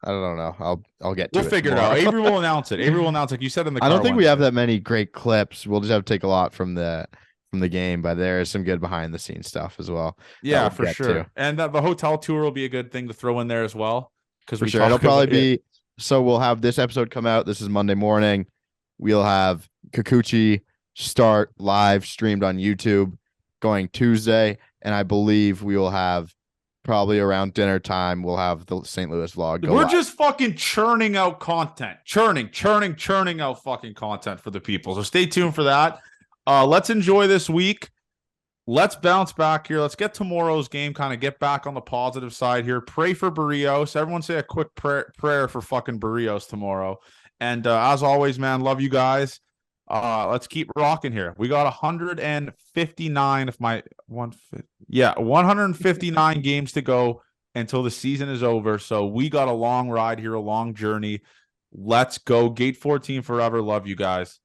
I don't know. I'll get to it. We'll figure it out. Avery will announce it. Avery will announce it. Like you said in the car I don't think we Wednesday. have that many great clips. We'll just have to take a lot from the game, but there is some good behind the scenes stuff as well. Yeah, for sure. And the hotel tour will be a good thing to throw in there as well. For sure. It'll probably be so we'll have this episode come out. This is Monday morning. We'll have Kikuchi start live streamed on YouTube going Tuesday, and I believe we will have probably around dinner time. We'll have the St. Louis vlog. We're live. Just fucking churning out content, churning out fucking content for the people. So stay tuned for that. Let's enjoy this week. Let's bounce back here. Let's get tomorrow's game. Kind of get back on the positive side here. Pray for Barrios. Everyone say a quick prayer for fucking Barrios tomorrow. And as always, man, love you guys. Let's keep rocking here. We got 159 if my 159 games to go until the season is over. So we got a long ride here, a long journey. Let's go. Gate 14 forever. Love you guys.